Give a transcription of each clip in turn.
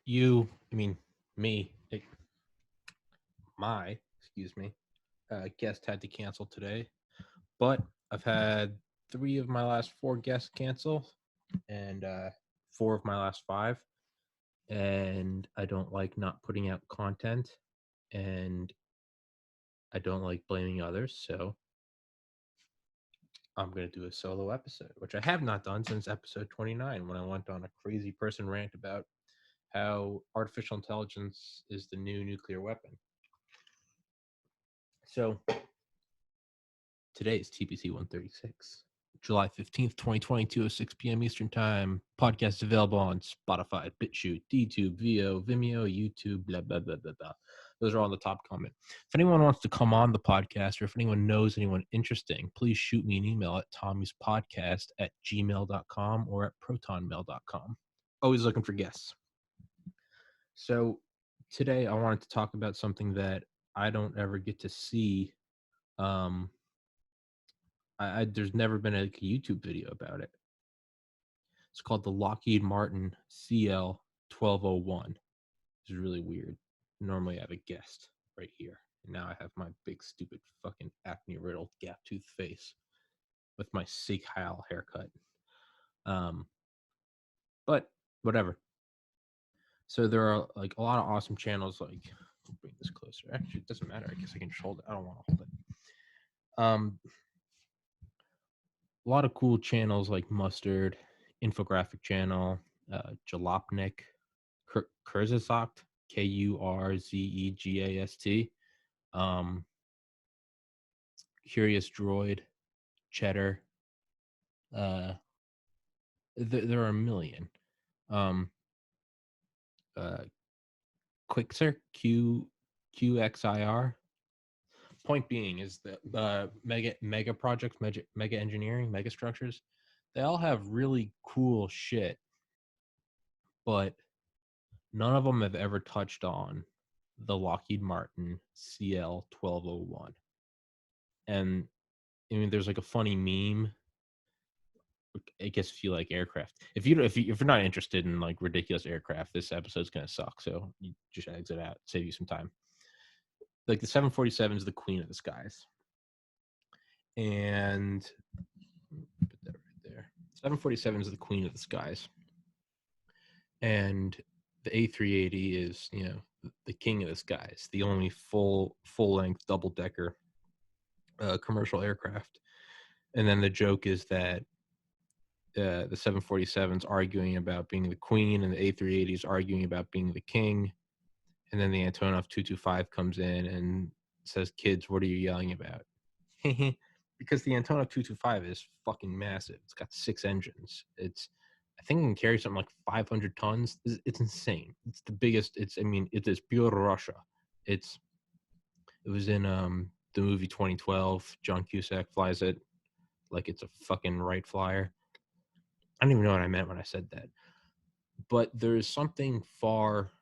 me, excuse me, guest had to cancel today, but I've had 3 of my last 4 guests cancel, and 4 of my last 5, and I don't like not putting out content, and I don't like blaming others, so I'm going to do a solo episode, which I have not done since episode 29 when I went on a crazy person rant about how artificial intelligence is the new nuclear weapon. So today is TPC 136, July 15th, 2022 at 6 p.m. Eastern Time. Podcast available on Spotify, BitChute, DTube, Vimeo, YouTube, blah, blah, blah, blah, blah. Those are all in the top comment. If anyone wants to come on the podcast, or if anyone knows anyone interesting, please shoot me an email at tommyspodcast@gmail.com or at protonmail.com. Always looking for guests. So today I wanted to talk about something that I don't ever get to see. There's never been a YouTube video about it. It's called the Lockheed Martin CL-1201. It's really weird. Normally I have a guest right here. And now I have my big, stupid, fucking acne-riddled, gap-toothed face with my Sikh Heil haircut. But whatever. So there are like a lot of awesome channels. Like, I'll bring this closer. Actually, it doesn't matter. I guess I can just hold it. I don't want to hold it. A lot of cool channels like Mustard, Infographic Channel, Jalopnik, Kurzgesagt, Kurzegast, Curious Droid, Cheddar. There are a million. Quixer, QXIR. Point being is that mega projects, mega engineering, mega structures, they all have really cool shit, but none of them have ever touched on the Lockheed Martin CL-1201. And I mean, there's like a funny meme. I guess if you like aircraft, if you're not interested in like ridiculous aircraft, this episode's gonna suck. So you just exit out, save you some time. Like the 747 is the queen of the skies, and put that right there. 747 is the queen of the skies, and the A380 is, the king of the skies, the only full length double decker commercial aircraft. And then the joke is that the 747's arguing about being the queen, and the A380's arguing about being the king. And then the Antonov 225 comes in and says, "Kids, what are you yelling about?" Because the Antonov 225 is fucking massive. It's got 6 engines. I think it can carry something like 500 tons. It's insane. It's the biggest. It is pure Russia. It was in the movie 2012. John Cusack flies it like it's a fucking Wright flyer. I don't even know what I meant when I said that. But there's something far,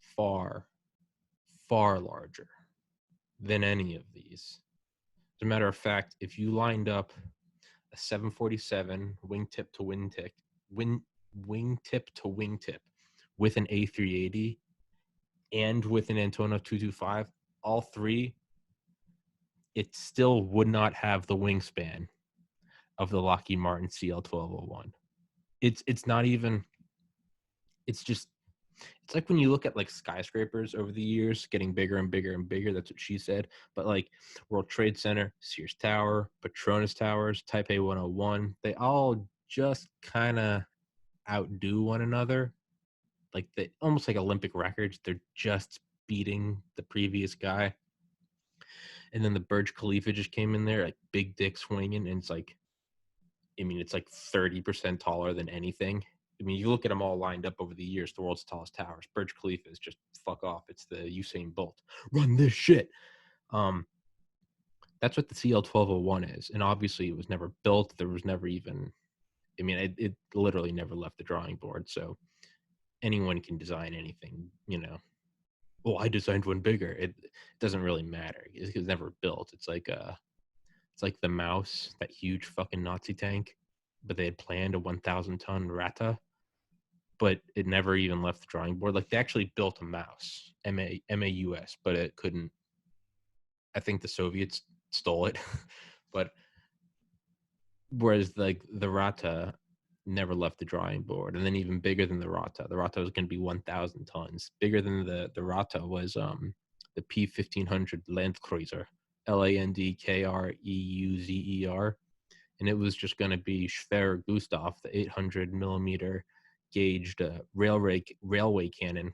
far, far larger than any of these. As a matter of fact, if you lined up a 747 wingtip to wingtip with an A380 and with an Antonov 225, all three, it still would not have the wingspan of the Lockheed Martin CL-1201. It's not even. It's like when you look at like skyscrapers over the years getting bigger and bigger and bigger. That's what she said. But like World Trade Center, Sears Tower, Petronas Towers, Taipei 101, they all just kind of outdo one another. Like they almost like Olympic records. They're just beating the previous guy. And then the Burj Khalifa just came in there, like big dick swinging, and it's like 30% taller than anything. I mean, you look at them all lined up over the years, the world's tallest towers. Burj Khalifa is just fuck off. It's the Usain Bolt. Run this shit. That's what the CL-1201 is. And obviously it was never built. There was never even, it literally never left the drawing board. So anyone can design anything, Oh, I designed one bigger. It doesn't really matter. It's never built. It's like the Mouse, that huge fucking Nazi tank, but they had planned a 1,000-ton Rata, but it never even left the drawing board. Like they actually built a mouse, MAUS, but it couldn't. I think the Soviets stole it, but whereas like the Rata never left the drawing board. And then even bigger than the Rata was going to be 1,000 tons. Bigger than the Rata was the P-1500 Landkreuzer, Landkreuzer, and it was just going to be Schwer Gustav, the 800 millimeter gauged railway cannon,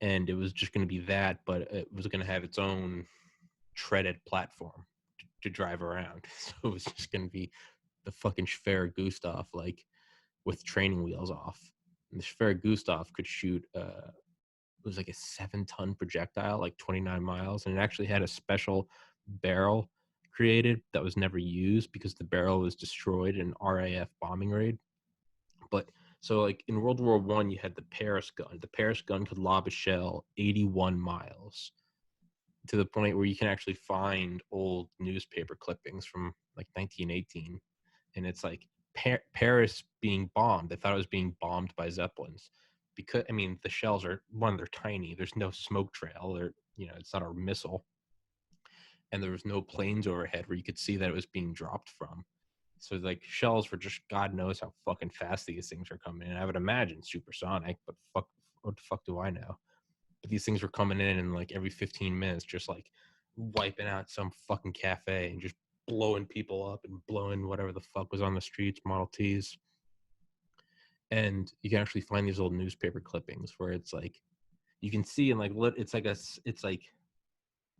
and it was just going to be that, but it was going to have its own treaded platform to drive around. So it was just going to be the fucking Schwer Gustav, like with training wheels off. And the Schwer Gustav could shoot it was like a 7-ton projectile, like 29 miles, and it actually had a special barrel created that was never used because the barrel was destroyed in an RAF bombing raid. But so like in World War I, you had the Paris gun. The Paris gun could lob a shell 81 miles, to the point where you can actually find old newspaper clippings from like 1918, and it's like Paris being bombed. They thought it was being bombed by Zeppelins, because I mean the shells are, one, they're tiny. There's no smoke trail. They're, it's not a missile, and there was no planes overhead where you could see that it was being dropped from. So like shells were just, God knows how fucking fast these things are coming in. I would imagine supersonic, but fuck, what the fuck do I know? But these things were coming in and like every 15 minutes, just like wiping out some fucking cafe and just blowing people up and blowing whatever the fuck was on the streets, Model Ts. And you can actually find these old newspaper clippings where it's like, you can see, and like, it's like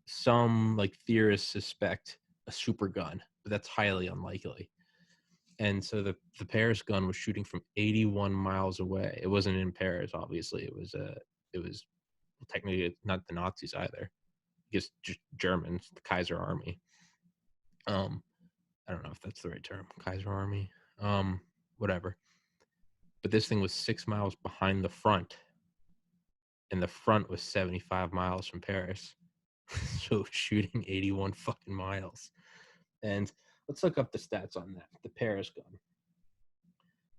some like theorists suspect a super gun, but that's highly unlikely. And so the Paris gun was shooting from 81 miles away. It wasn't in Paris, obviously. It was technically not the Nazis either. I guess just Germans, the Kaiser Army. I don't know if that's the right term, Kaiser Army. Whatever. But this thing was 6 miles behind the front, and the front was 75 miles from Paris. So shooting 81 fucking miles. And let's look up the stats on that, the Paris gun.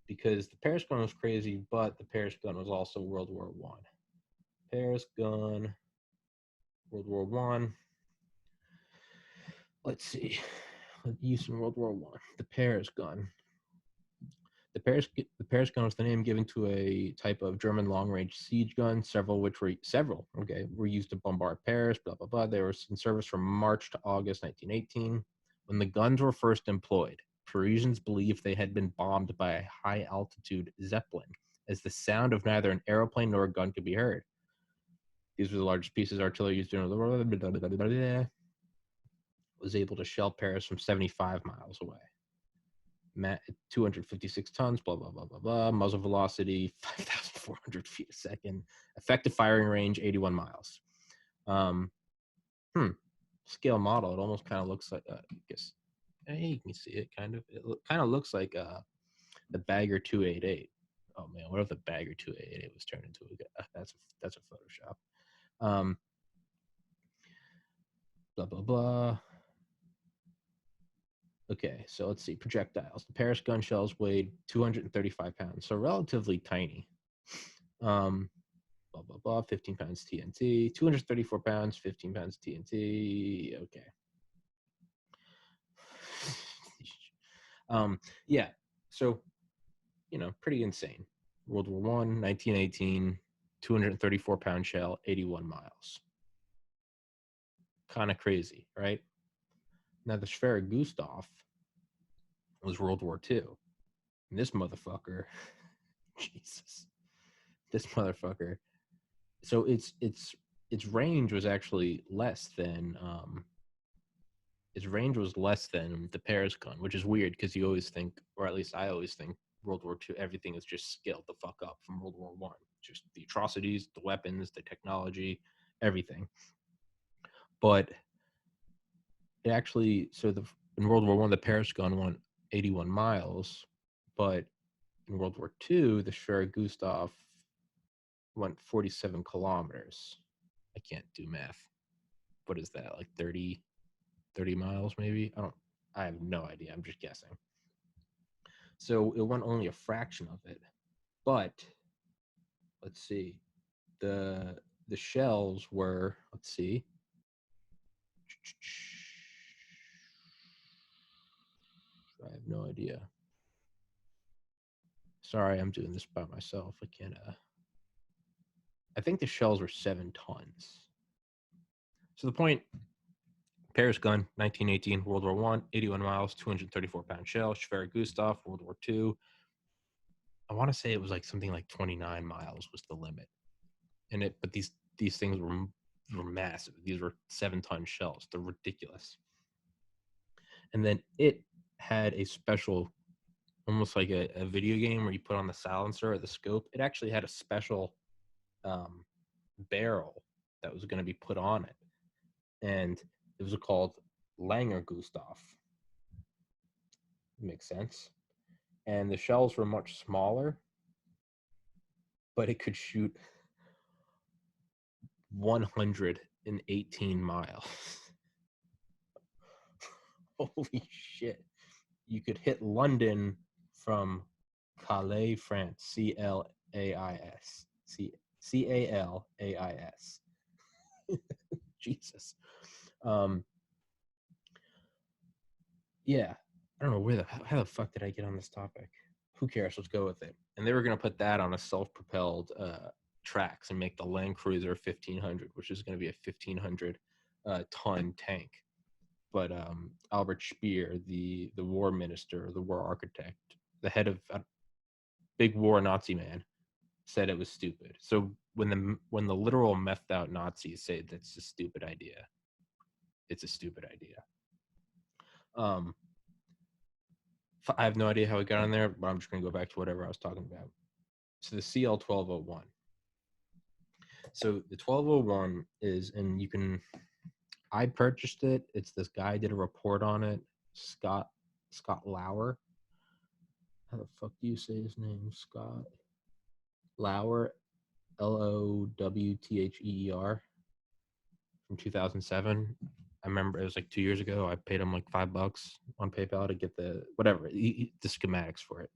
Because the Paris gun was crazy, but the Paris gun was also World War I. Paris gun, World War One. Let's see. Use in World War One. The Paris gun. The Paris gun was the name given to a type of German long-range siege gun. Several were used to bombard Paris. Blah blah blah. They were in service from March to August 1918. When the guns were first employed, Parisians believed they had been bombed by a high-altitude Zeppelin, as the sound of neither an aeroplane nor a gun could be heard. These were the largest pieces of artillery used during the was able to shell Paris from 75 miles away. 256 tons, blah, blah, blah, blah, blah. Muzzle velocity, 5,400 feet a second. Effective firing range, 81 miles. Scale model, it almost kind of looks like, I guess, you can see it kind of. It kind of looks like the Bagger 288. Oh man, what if the Bagger 288 was turned into a, that's a Photoshop. Blah, blah, blah. Okay, so let's see. Projectiles. The Paris gun shells weighed 235 pounds, so relatively tiny. Blah, blah, blah. 15 pounds TNT. 234 pounds, 15 pounds TNT. Okay. Yeah, so, pretty insane. World War I, 1918, 234-pound shell, 81 miles. Kind of crazy, right? Now, the Schwer Gustav was World War II. And this motherfucker, Jesus, this motherfucker. So its range was actually less than the Paris gun, which is weird because you always think, or at least I always think, World War II, everything is just scaled the fuck up from World War I. Just the atrocities, the weapons, the technology, everything. But it actually, in World War I, the Paris gun went 81 miles, but in World War II, the Schwer Gustav went 47 kilometers. I can't do math. What is that, like 30 miles maybe? I have no idea. I'm just guessing. So it went only a fraction of it. But let's see, the shells were, let's see, I have no idea. Sorry, I'm doing this by myself. I can't. I think the shells were 7 tons. So the point, Paris gun, 1918, World War I, 81 miles, 234-pound shell. Schwer Gustav, World War II. I want to say it was like something like 29 miles was the limit. But these things were massive. These were 7-ton shells. They're ridiculous. And then it had a special, almost like a video game where you put on the silencer or the scope. It actually had a special barrel that was going to be put on it, and it was called Langer Gustav. Makes sense. And the shells were much smaller, but it could shoot 118 miles. Holy shit. You could hit London from Calais, France. C-L-A-I-S. C-A-L-A-I-S. Jesus. Yeah. I don't know how the fuck did I get on this topic? Who cares? Let's go with it. And they were going to put that on a self-propelled tracks and make the Land Cruiser 1500, which is going to be a 1500 ton tank. But Albert Speer, the war minister, the war architect, the head of big war Nazi man, said it was stupid. So when the literal methed out Nazis say that's a stupid idea, it's a stupid idea. I have no idea how it got on there, but I'm just going to go back to whatever I was talking about. So the CL-1201. So the 1201 is, and you can, I purchased it. It's this guy did a report on it, Scott Lauer. How the fuck do you say his name? Scott Lauer, Lowther, from 2007. I remember it was like 2 years ago. I paid him like $5 on PayPal to get the schematics for it.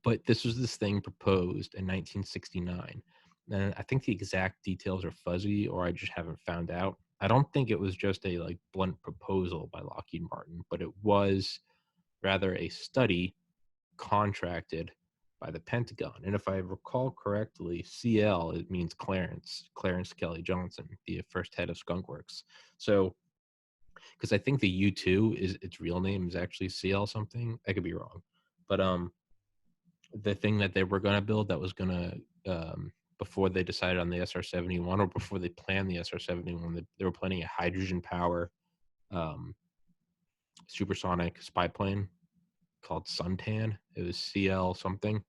But this was this thing proposed in 1969. And I think the exact details are fuzzy, or I just haven't found out. I don't think it was just a like blunt proposal by Lockheed Martin, but it was rather a study contracted by the Pentagon. And if I recall correctly, CL, it means Clarence Kelly Johnson, the first head of Skunk Works. So, because I think the U-2 is its real name is actually CL something. I could be wrong, but the thing that they were going to build that was going to before they decided on the SR-71, or before they planned the SR-71, they were planning a hydrogen power supersonic spy plane called Suntan. It was CL something.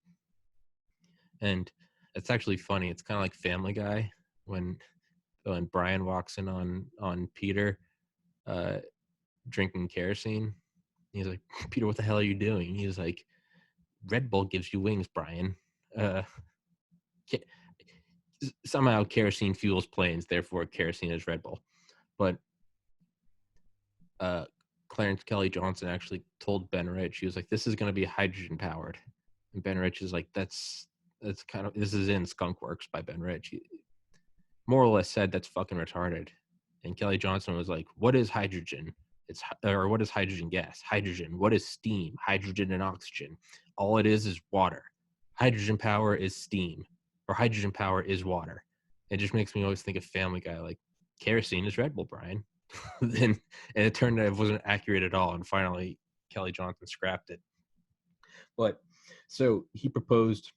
And it's actually funny. It's kind of like Family Guy when Brian walks in on Peter drinking kerosene. He's like, Peter, what the hell are you doing? He's like, Red Bull gives you wings, Brian. Somehow kerosene fuels planes, therefore kerosene is Red Bull. But Clarence Kelly Johnson actually told Ben Rich, he was like, this is going to be hydrogen powered. And Ben Rich is like, that's kind of, this is in Skunk Works by Ben Rich. He more or less said that's fucking retarded. And Kelly Johnson was like, what is hydrogen? What is hydrogen gas? Hydrogen. What is steam? Hydrogen and oxygen. All it is water. Hydrogen power is steam, or hydrogen power is water. It just makes me always think of Family Guy, like kerosene is Red Bull, Brian. And it turned out it wasn't accurate at all. And finally, Kelly Johnson scrapped it. But so he proposed,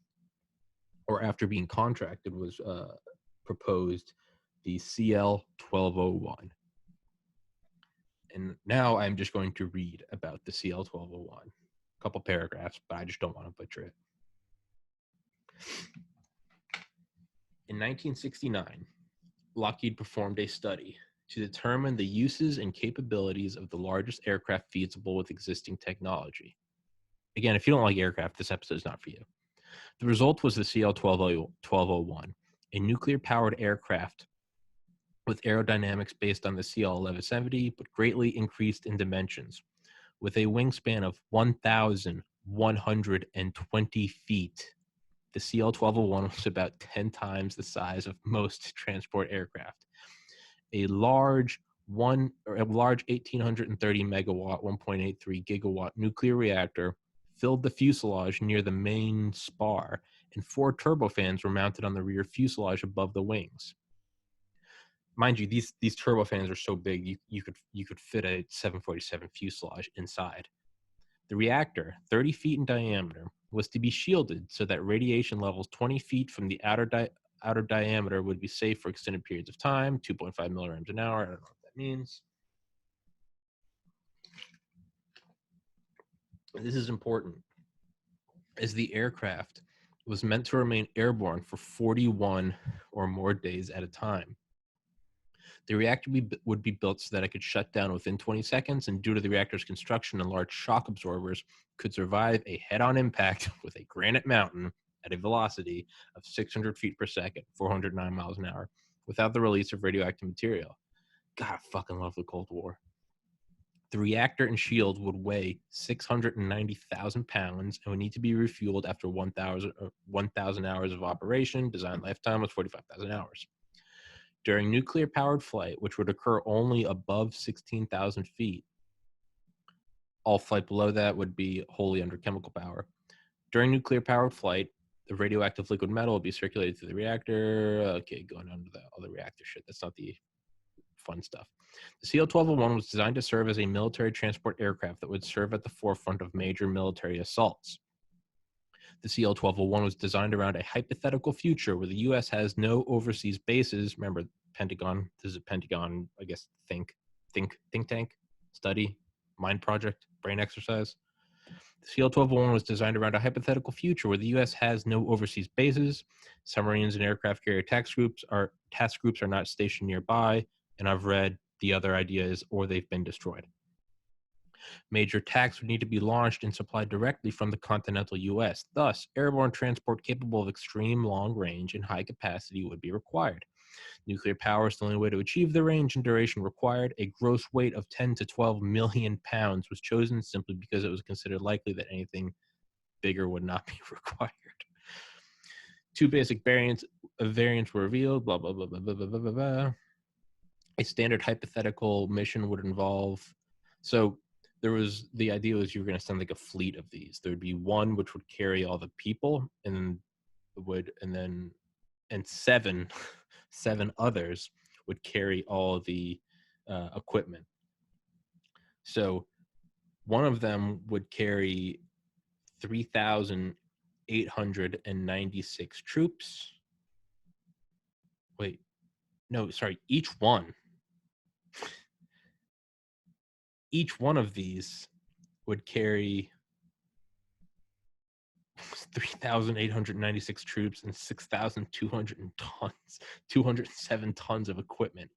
or after being contracted, was proposed the CL-1201. And now I'm just going to read about the CL-1201. A couple paragraphs, but I just don't want to butcher it. In 1969, Lockheed performed a study to determine the uses and capabilities of the largest aircraft feasible with existing technology. Again, if you don't like aircraft, this episode is not for you. The result was the CL-1201, a nuclear-powered aircraft with aerodynamics based on the CL-1170, but greatly increased in dimensions, with a wingspan of 1,000 120 feet. The CL-1201 was about 10 times the size of most transport aircraft. A large 1,830 megawatt, 1.83 gigawatt nuclear reactor filled the fuselage near the main spar, and 4 turbofans were mounted on the rear fuselage above the wings. Mind you, these turbofans are so big you could fit a 747 fuselage inside. The reactor, 30 feet in diameter, was to be shielded so that radiation levels 20 feet from the outer diameter would be safe for extended periods of time, 2.5 milligrams an hour. I don't know what that means. This is important, as the aircraft was meant to remain airborne for 41 or more days at a time. The reactor would be built so that it could shut down within 20 seconds, and due to the reactor's construction and large shock absorbers, could survive a head-on impact with a granite mountain at a velocity of 600 feet per second, 409 miles an hour, without the release of radioactive material. God, I fucking love the Cold War. The reactor and shield would weigh 690,000 pounds and would need to be refueled after 1,000 hours of operation. Design lifetime was 45,000 hours. During nuclear-powered flight, which would occur only above 16,000 feet, all flight below that would be wholly under chemical power. During nuclear-powered flight, the radioactive liquid metal would be circulated through the reactor. Okay, going on to the other reactor shit. That's not the fun stuff. The CL-1201 was designed to serve as a military transport aircraft that would serve at the forefront of major military assaults. The CL-1201 was designed around a hypothetical future where the U.S. has no overseas bases. Remember, Pentagon. This is a Pentagon, I guess, think tank, study, mind project, brain exercise. The CL-1201 was designed around a hypothetical future where the U.S. has no overseas bases. Submarines and aircraft carrier task groups are not stationed nearby. And I've read the other ideas, or they've been destroyed. Major attacks would need to be launched and supplied directly from the continental U.S. Thus, airborne transport capable of extreme long range and high capacity would be required. Nuclear power is the only way to achieve the range and duration required. A gross weight of 10 to 12 million pounds was chosen simply because it was considered likely that anything bigger would not be required. 2 basic variants were revealed, blah, blah, blah, blah, blah, blah, blah, blah. A standard hypothetical mission would involve, so the idea was you were going to send like a fleet of these. There would be one which would carry all the people, and seven others would carry all the equipment. So one of them would carry 3,896 troops. Wait, no, sorry, each one of these would carry 3,896 troops and 207 tons of equipment.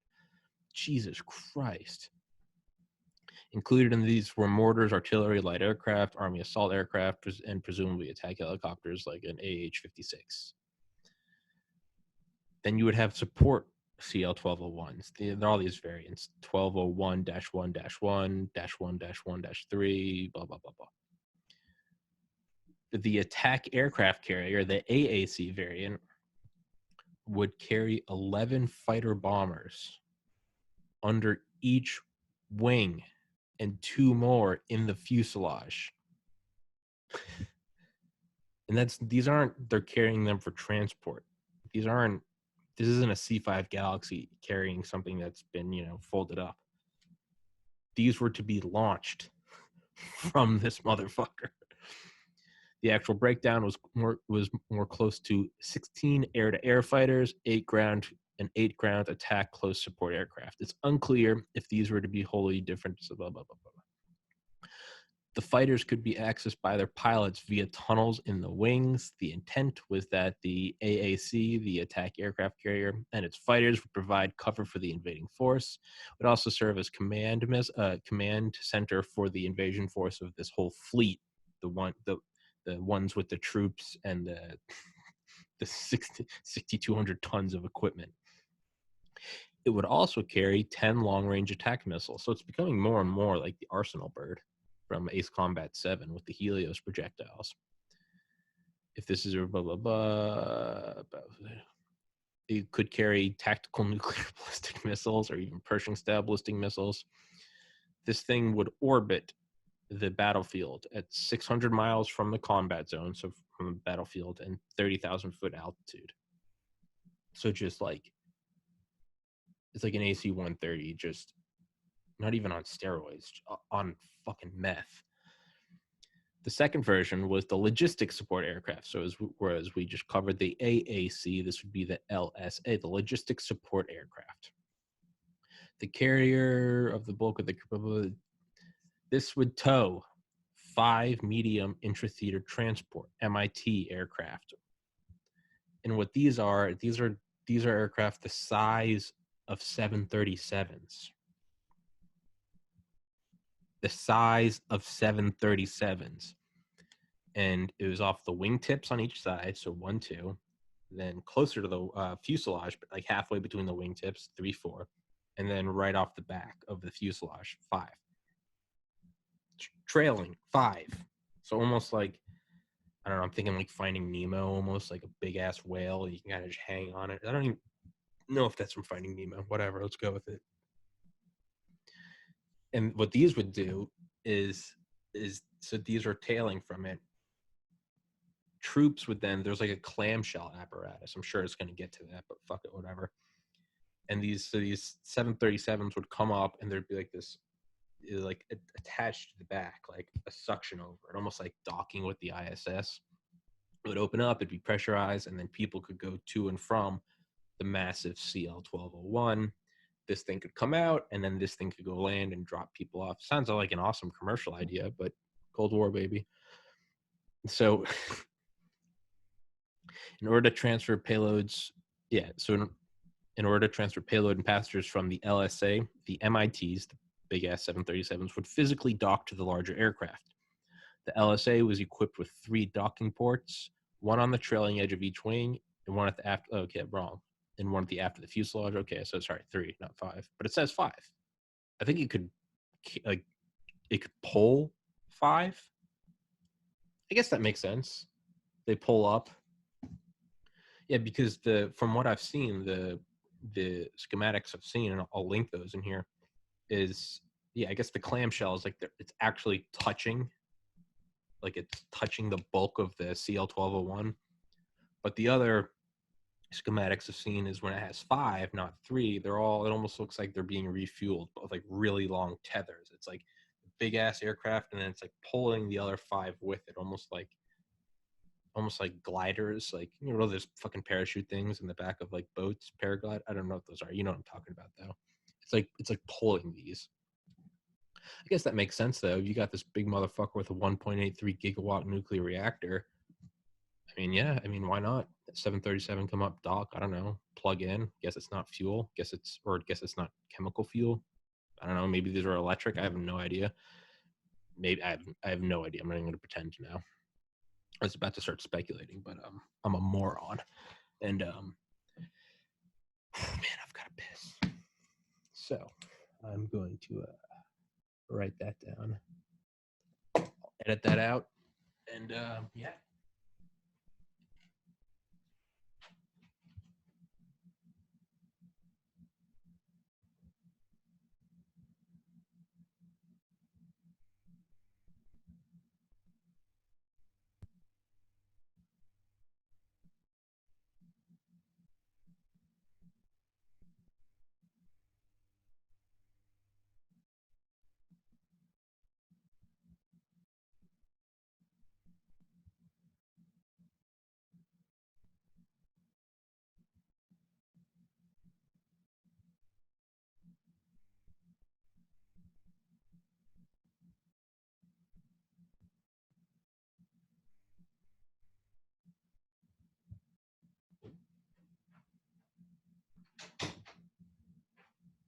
Jesus Christ. Included in these were mortars, artillery, light aircraft, Army assault aircraft, and presumably attack helicopters like an AH-56. Then you would have support CL-1201s. There are all these variants, 1201-1-1-1-1-3, blah, blah, blah, blah. The attack aircraft carrier, the AAC variant, would carry 11 fighter bombers under each wing and 2 more in the fuselage. And they're carrying them for transport. This isn't a C-5 Galaxy carrying something that's been, folded up. These were to be launched from this motherfucker. The actual breakdown was more close to 16 air-to-air fighters, 8 ground attack close support aircraft. It's unclear if these were to be wholly different. Blah, blah, blah, blah. The fighters could be accessed by their pilots via tunnels in the wings. The intent was that the AAC, the attack aircraft carrier, and its fighters would provide cover for the invading force. It would also serve as command center for the invasion force of this whole fleet. The ones with the troops and the 6,200 tons of equipment. It would also carry 10 long-range attack missiles. So it's becoming more and more like the Arsenal bird. from Ace Combat 7 with the Helios projectiles. If this is a blah, blah, blah, it could carry tactical nuclear ballistic missiles or even Pershing-style ballistic missiles. This thing would orbit the battlefield at 600 miles from the combat zone, so from the battlefield, and 30,000 foot altitude. So just like, it's like an AC-130, just not even on steroids, on fucking meth. The second version was the logistics support aircraft. So whereas we just covered the AAC, this would be the LSA, the logistics support aircraft. The carrier of the bulk of the, this would tow 5 medium intra-theater transport MIT aircraft. And what these are aircraft the size of 737s. The size of 737s. And it was off the wingtips on each side, so 1, 2. Then closer to the fuselage, but like halfway between the wingtips, 3, 4. And then right off the back of the fuselage, 5. Trailing, 5. So almost like, I don't know, I'm thinking like Finding Nemo, almost like a big-ass whale. You can kind of just hang on it. I don't even know if that's from Finding Nemo. Whatever, let's go with it. And what these would do is so these are tailing from it. Troops would then, there's like a clamshell apparatus. I'm sure it's going to get to that, but fuck it, whatever. And these 737s would come up, and there'd be like this, like attached to the back, like a suction over it, almost like docking with the ISS. It would open up, it'd be pressurized, and then people could go to and from the massive CL-1201. This thing could come out, and then this thing could go land and drop people off. Sounds like an awesome commercial idea, but Cold War, baby. So in order to transfer payloads, in order to transfer payload and passengers from the LSA, the MITs, the big-ass 737s, would physically dock to the larger aircraft. The LSA was equipped with 3 docking ports, one on the trailing edge of each wing, and one at the after. Okay, wrong. And one at the after the fuselage. Okay, so sorry, 3, not 5, but it says 5. I think it could pull 5. I guess that makes sense. They pull up. Yeah, because from what I've seen, the schematics I've seen, and I'll link those in here, is, yeah, I guess the clamshell is like it's actually touching, like it's touching the bulk of the CL-1201. But the other schematics I've seen is when it has 5, not 3, it almost looks like they're being refueled, but with like really long tethers. It's like a big ass aircraft, and then it's like pulling the other 5 with it, almost like gliders, like, you know, those fucking parachute things in the back of like boats, paraglide. I don't know what those are. You know what I'm talking about, though. It's like pulling these. I guess that makes sense, though. You got this big motherfucker with a 1.83 gigawatt nuclear reactor. I mean, yeah. I mean, why not? 737 come up, dock. I don't know. Plug in. Guess it's not fuel. Guess it's not chemical fuel. I don't know. Maybe these are electric. I have no idea. Maybe I have no idea. I'm not even going to pretend to know. I was about to start speculating, but I'm a moron. And man, I've got to piss. So I'm going to write that down. I'll edit that out. And yeah.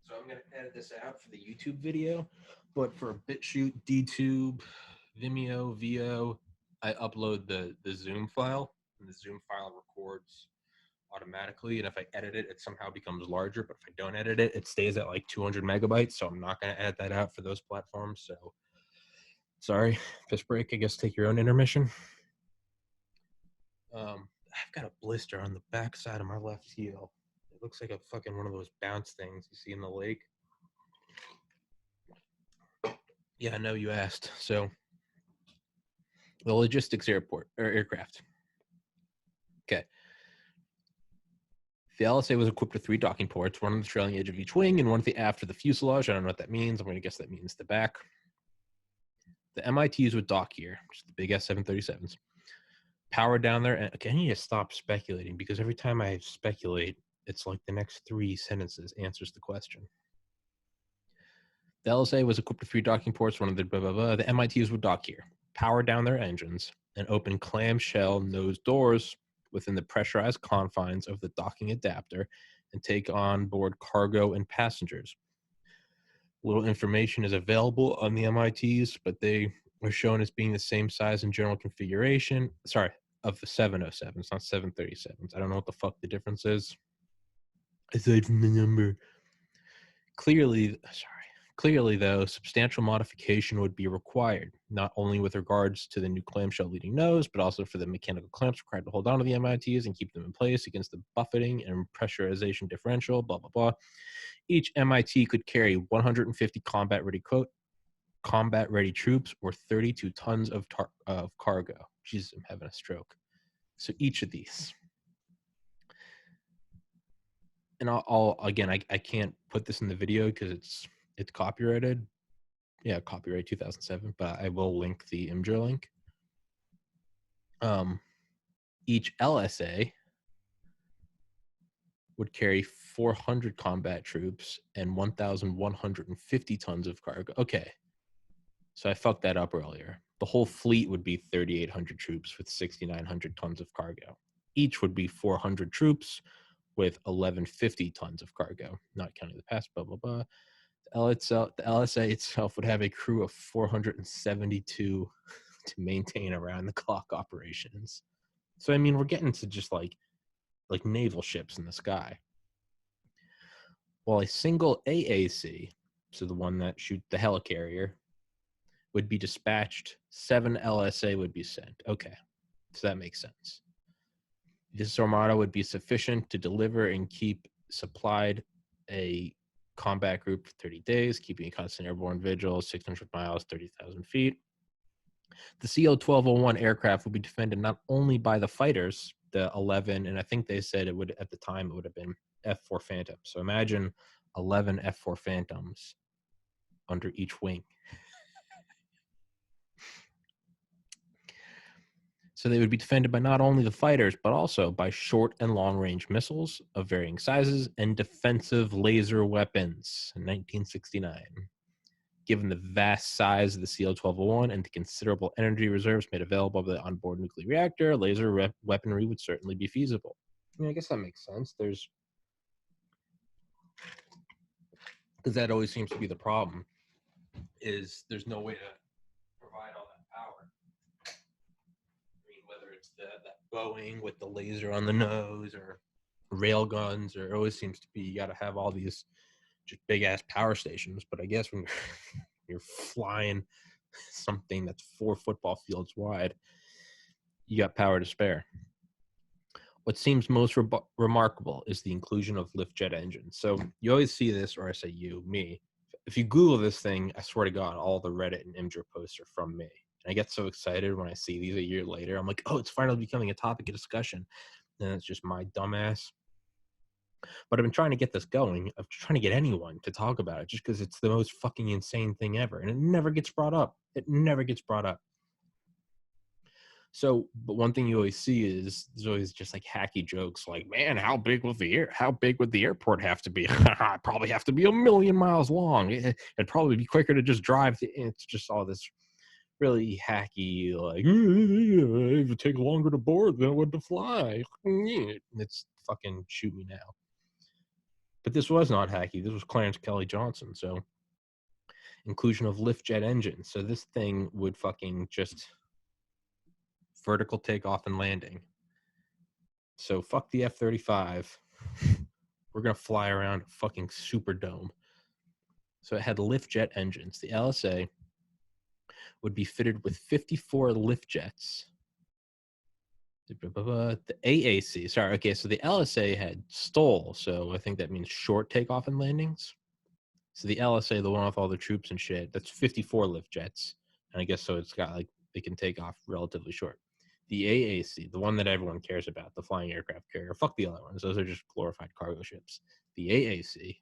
So I'm going to edit this out for the YouTube video, but for BitChute, DTube, Vimeo, VO, I upload the Zoom file, and the Zoom file records automatically. And if I edit it, it somehow becomes larger. But if I don't edit it, it stays at like 200 megabytes. So I'm not going to edit that out for those platforms. So Sorry, piss break. I guess take your own intermission. I've got a blister on the back side of my left heel. It looks like a fucking one of those bounce things you see in the lake. Yeah, I know you asked. So, the logistics aircraft. Okay. The LSA was equipped with 3 docking ports, one on the trailing edge of each wing and one at the aft of the fuselage. I don't know what that means. I'm going to guess that means the back. The MITs with dock gear, which is the big S-737s, powered down there. And okay, I need to stop speculating because every time I speculate, it's like the next 3 sentences answers the question. The LSA was equipped with 3 docking ports, one of the blah, blah, blah. The MITs with dock gear, power down their engines, and open clamshell nose doors within the pressurized confines of the docking adapter and take on board cargo and passengers. Little information is available on the MITs, but they are shown as being the same size and general configuration. Sorry, of the 707s, not 737s. I don't know what the fuck the difference is. Aside from the number. Clearly, though, substantial modification would be required, not only with regards to the new clamshell leading nose, but also for the mechanical clamps required to hold onto the MITs and keep them in place against the buffeting and pressurization differential, blah, blah, blah. Each MIT could carry 150 combat-ready troops or 32 tons of cargo. Jesus, I'm having a stroke. So each of these. And I can't put this in the video because it's copyrighted. Yeah, copyright 2007, but I will link the Imgur link. Each LSA would carry 400 combat troops and 1,150 tons of cargo. Okay, so I fucked that up earlier. The whole fleet would be 3,800 troops with 6,900 tons of cargo. Each would be 400 troops with 1,150 tons of cargo, not counting the past, blah, blah, blah. The LSA itself would have a crew of 472 to maintain around-the-clock operations. So, I mean, we're getting to just like naval ships in the sky. While a single AAC, so the one that shoots the helicarrier, would be dispatched, 7 LSA would be sent. Okay, so that makes sense. This armada would be sufficient to deliver and keep supplied a combat group for 30 days, keeping a constant airborne vigil, 600 miles, 30,000 feet. The CO-1201 aircraft would be defended not only by the fighters, the 11, and I think they said it would, at the time, it would have been F-4 Phantoms. So imagine 11 F-4 Phantoms under each wing. So they would be defended by not only the fighters, but also by short and long-range missiles of varying sizes and defensive laser weapons in 1969. Given the vast size of the CO-1201 and the considerable energy reserves made available by the onboard nuclear reactor, laser weaponry would certainly be feasible. I mean, I guess that makes sense. Because that always seems to be the problem, is there's no way to provide all that power. I mean, whether it's that Boeing with the laser on the nose or rail guns, or it always seems to be you got to have all these just big ass power stations. But I guess when you're flying something that's 4 football fields wide, you got power to spare. What seems most remarkable is the inclusion of lift jet engines. So you always see this, or I say you, me. If you Google this thing, I swear to God, all the Reddit and Imgur posts are from me. And I get so excited when I see these a year later. I'm like, oh, it's finally becoming a topic of discussion. And it's just my dumbass. But I've been trying to get this going. I'm trying to get anyone to talk about it just because it's the most fucking insane thing ever. And it never gets brought up. It never gets brought up. So, but one thing you always see is there's always just like hacky jokes like, man, how big would the airport have to be? It'd probably have to be 1,000,000 miles long. It'd probably be quicker to just drive. It's just all this really hacky, like, it would take longer to board than it would to fly. It's fucking shoot me now. But this was not hacky. This was Clarence Kelly Johnson. So inclusion of lift jet engines. So this thing would fucking just vertical takeoff and landing. So fuck the F-35. We're going to fly around a fucking Superdome. So it had lift jet engines. The LSA would be fitted with 54 lift jets. The AAC, sorry, okay, so the LSA had STOL, so I think that means short takeoff and landings. So the LSA, the one with all the troops and shit, that's 54 lift jets. And I guess so it's got like, they can take off relatively short. The AAC, the one that everyone cares about, the flying aircraft carrier, fuck the other ones. Those are just glorified cargo ships. The AAC,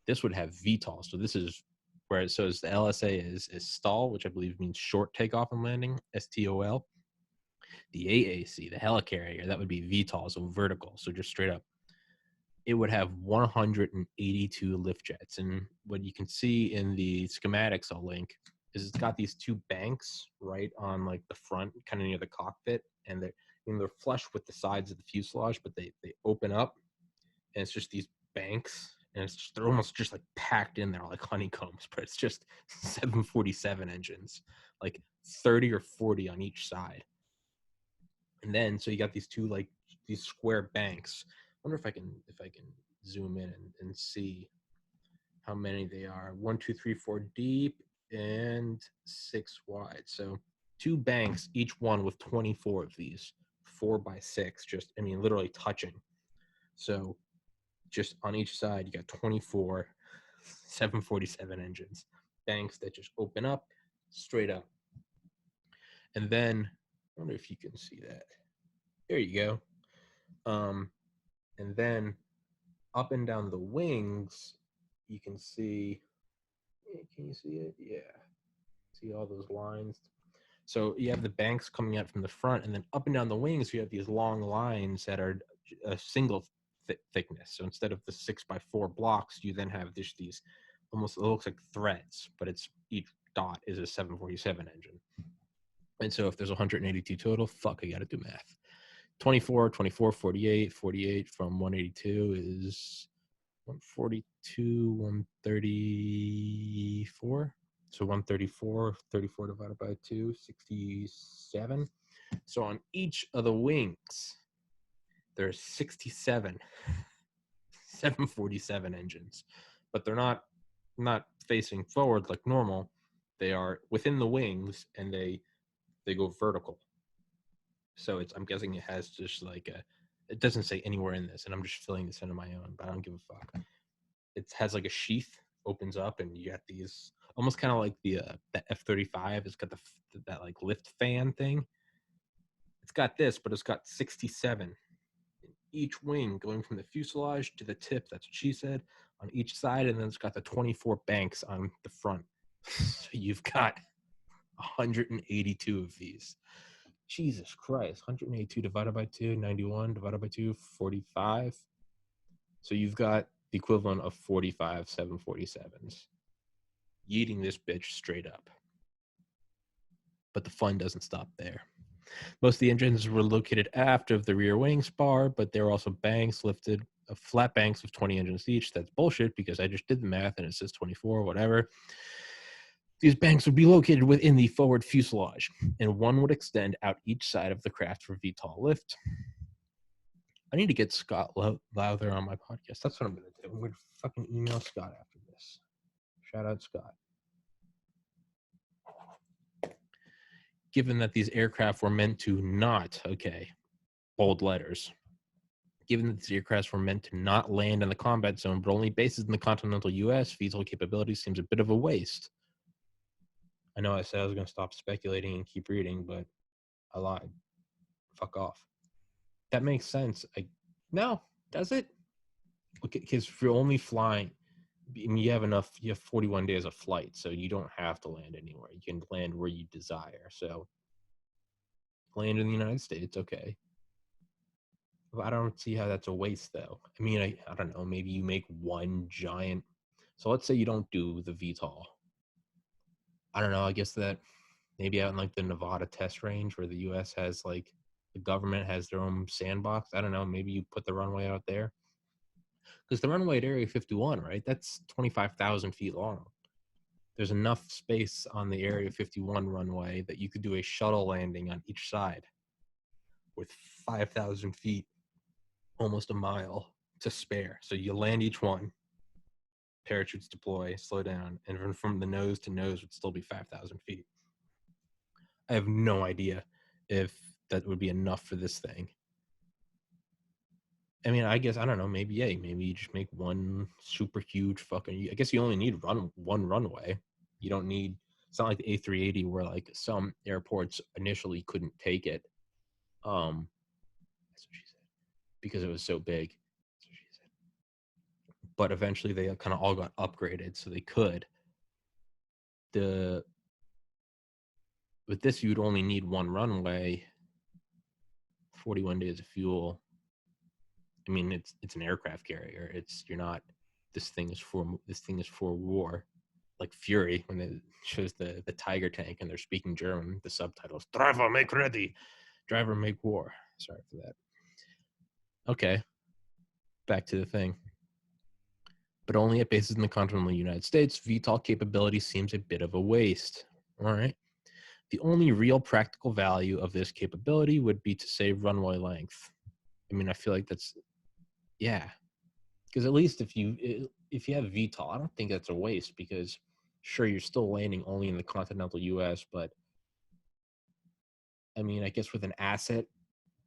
this would have VTOL. So this is where it says the LSA is STOL, which I believe means short takeoff and landing, STOL. The AAC, the helicarrier, that would be VTOL, so vertical, so just straight up. It would have 182 lift jets. And what you can see in the schematics I'll link is it's got these two banks right on like the front, kind of near the cockpit. And they're flush with the sides of the fuselage, but they open up and it's just these banks. And they're almost just like packed in there like honeycombs, but it's just 747 engines, like 30 or 40 on each side. And then, so you got these two, like these square banks. I wonder if I can zoom in and see how many they are. 1, 2, 3, 4 deep and 6 wide. So 2 banks, each one with 24 of these, 4 by 6, just, I mean, literally touching. So just on each side, you got 24 747 engines, banks that just open up straight up. And then, I wonder if you can see that. There you go. And then up and down the wings, you can see, can you see it? Yeah. See all those lines? So you have the banks coming out from the front, and then up and down the wings, you have these long lines that are a single thickness. So instead of the 6x4 blocks, you then have these almost, it looks like threads, but it's each dot is a 747 engine. And so if there's 182 total, fuck, I got to do math. 24, 24, 48, 48 from 182 is 142, 134. So 134, 34 divided by 2, 67. So on each of the wings, there's 67 747 engines, but they're not facing forward like normal. They are within the wings, and they go vertical. So I'm guessing it has just like it doesn't say anywhere in this, and I'm just filling this in on my own, but I don't give a fuck. It has like a sheath, opens up, and you got these almost kind of like the F-35. It's got that like lift fan thing. It's got this, but it's got 67 in each wing, going from the fuselage to the tip. That's what she said, on each side, and then it's got the 24 banks on the front. So you've got 182 of these. Jesus Christ, 182 divided by 2, 91 divided by 2, 45. So you've got the equivalent of 45 747s. Yeeting this bitch straight up. But the fun doesn't stop there. Most of the engines were located aft of the rear wing spar, but there were also banks lifted, flat banks of 20 engines each. That's bullshit because I just did the math and it says 24, whatever. These banks would be located within the forward fuselage, and one would extend out each side of the craft for VTOL lift. I need to get Scott Lowther on my podcast. That's what I'm going to do. I'm going to fucking email Scott after this. Shout out Scott. Given that these aircraft were meant to not, okay, bold letters. Given that these aircraft were meant to not land in the combat zone, but only bases in the continental U.S., VTOL capability seems a bit of a waste. I know I said I was going to stop speculating and keep reading, but I lied. Fuck off. That makes sense. No, does it? Okay, because if you're only flying, I mean, you have 41 days of flight, so you don't have to land anywhere. You can land where you desire. So land in the United States, okay. But I don't see how that's a waste, though. I mean, I don't know. Maybe you make one giant. So let's say you don't do the VTOL. I don't know. I guess that maybe out in like the Nevada test range where the U.S. has like the government has their own sandbox. I don't know. Maybe you put the runway out there. Because the runway at Area 51, right? That's 25,000 feet long. There's enough space on the Area 51 runway that you could do a shuttle landing on each side with 5,000 feet, almost a mile to spare. So you land each one, parachutes deploy, slow down, and from the nose to nose would still be 5,000 feet. I have no idea if that would be enough for this thing. I mean, I guess, I don't know, maybe you just make one super huge fucking, I guess you only need one runway. You don't need, it's not like the A380 where like some airports initially couldn't take it. That's what she said, because it was so big. That's what she said. But eventually they kind of all got upgraded so they could. With this, you'd only need one runway, 41 days of fuel. I mean, it's an aircraft carrier. You're not. This thing is for war, like Fury when it shows the Tiger tank and they're speaking German. The subtitles: "Driver, make ready. Driver, make war." Sorry for that. Okay, back to the thing. But only at bases in the continental United States, VTOL capability seems a bit of a waste. All right. The only real practical value of this capability would be to save runway length. I mean, I feel like that's, yeah, because at least if you have VTOL, I don't think that's a waste, because sure, you're still landing only in the continental US, but I mean, I guess with an asset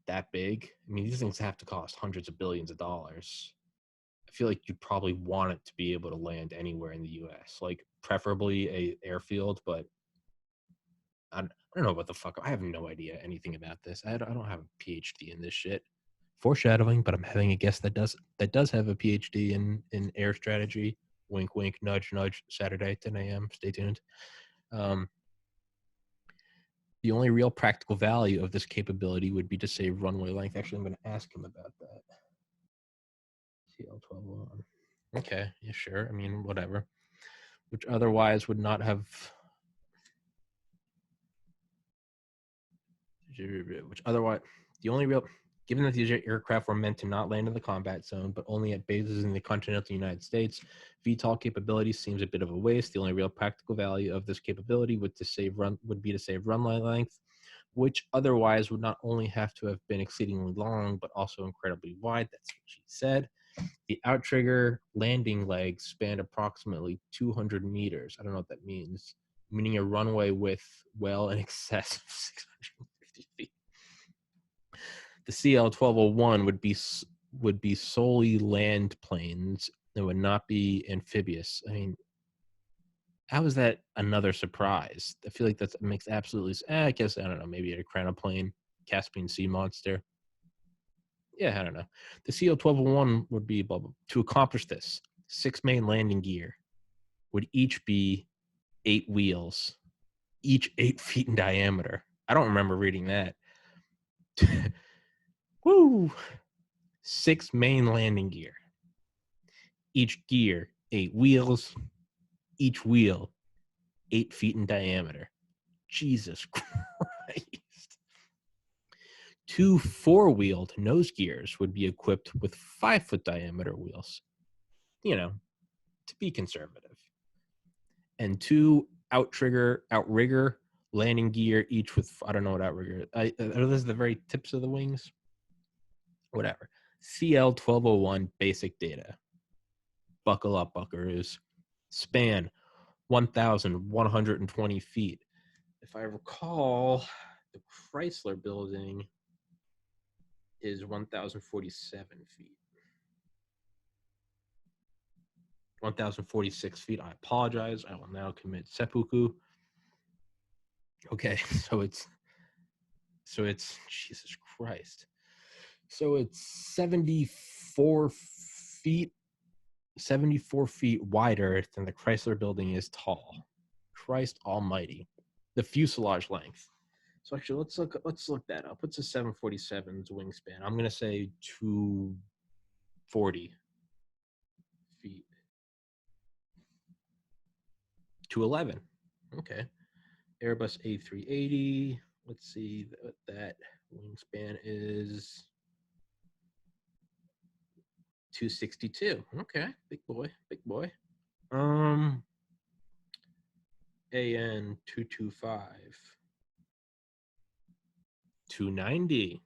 that big, I mean, these things have to cost hundreds of billions of dollars. I feel like you'd probably want it to be able to land anywhere in the US, like preferably a airfield, but I don't know what the fuck. I have no idea anything about this. I don't have a PhD in this shit. Foreshadowing, but I'm having a guest that does have a PhD in air strategy. Wink, wink, nudge, nudge. Saturday, 10 a.m. Stay tuned. The only real practical value of this capability would be to save runway length. Actually, I'm going to ask him about that. CL1201. Okay, yeah, sure. I mean, whatever. Which otherwise would not have. Which otherwise, the only real. Given that these aircraft were meant to not land in the combat zone, but only at bases in the continental United States, VTOL capability seems a bit of a waste. The only real practical value of this capability would be to save runway length, which otherwise would not only have to have been exceedingly long, but also incredibly wide. That's what she said. The outrigger landing legs spanned approximately 200 meters. I don't know what that means, meaning a runway width well in excess of 650 feet. The CL-1201 would be solely land planes and would not be amphibious. I mean, how is that another surprise? I feel like that makes absolutely. I guess, I don't know. Maybe a Crown-plane, Caspian Sea monster. Yeah, I don't know. The CL-1201 would be blah, blah. To accomplish this, 6 main landing gear would each be 8 wheels, each 8 feet in diameter. I don't remember reading that. Woo! 6 main landing gear. Each gear, 8 wheels, each wheel, 8 feet in diameter. Jesus Christ. 2 4-wheeled nose gears would be equipped with 5-foot diameter wheels, you know, to be conservative. And 2 outrigger landing gear, each with, I don't know what outrigger. Are those the very tips of the wings? Whatever. CL-1201 basic data. Buckle up, buckaroos. Span 1,120 feet. If I recall, the Chrysler building is 1,047 feet. 1,046 feet. I apologize. I will now commit seppuku. Okay, so it's Jesus Christ. So it's 74 feet wider than the Chrysler building is tall. Christ almighty. The fuselage length. So actually, let's look that up. What's a 747's wingspan? I'm gonna say 240 feet. 211. Okay. Airbus A380. Let's see what that wingspan is. 262. Okay, big boy, big boy. AN 225. 290.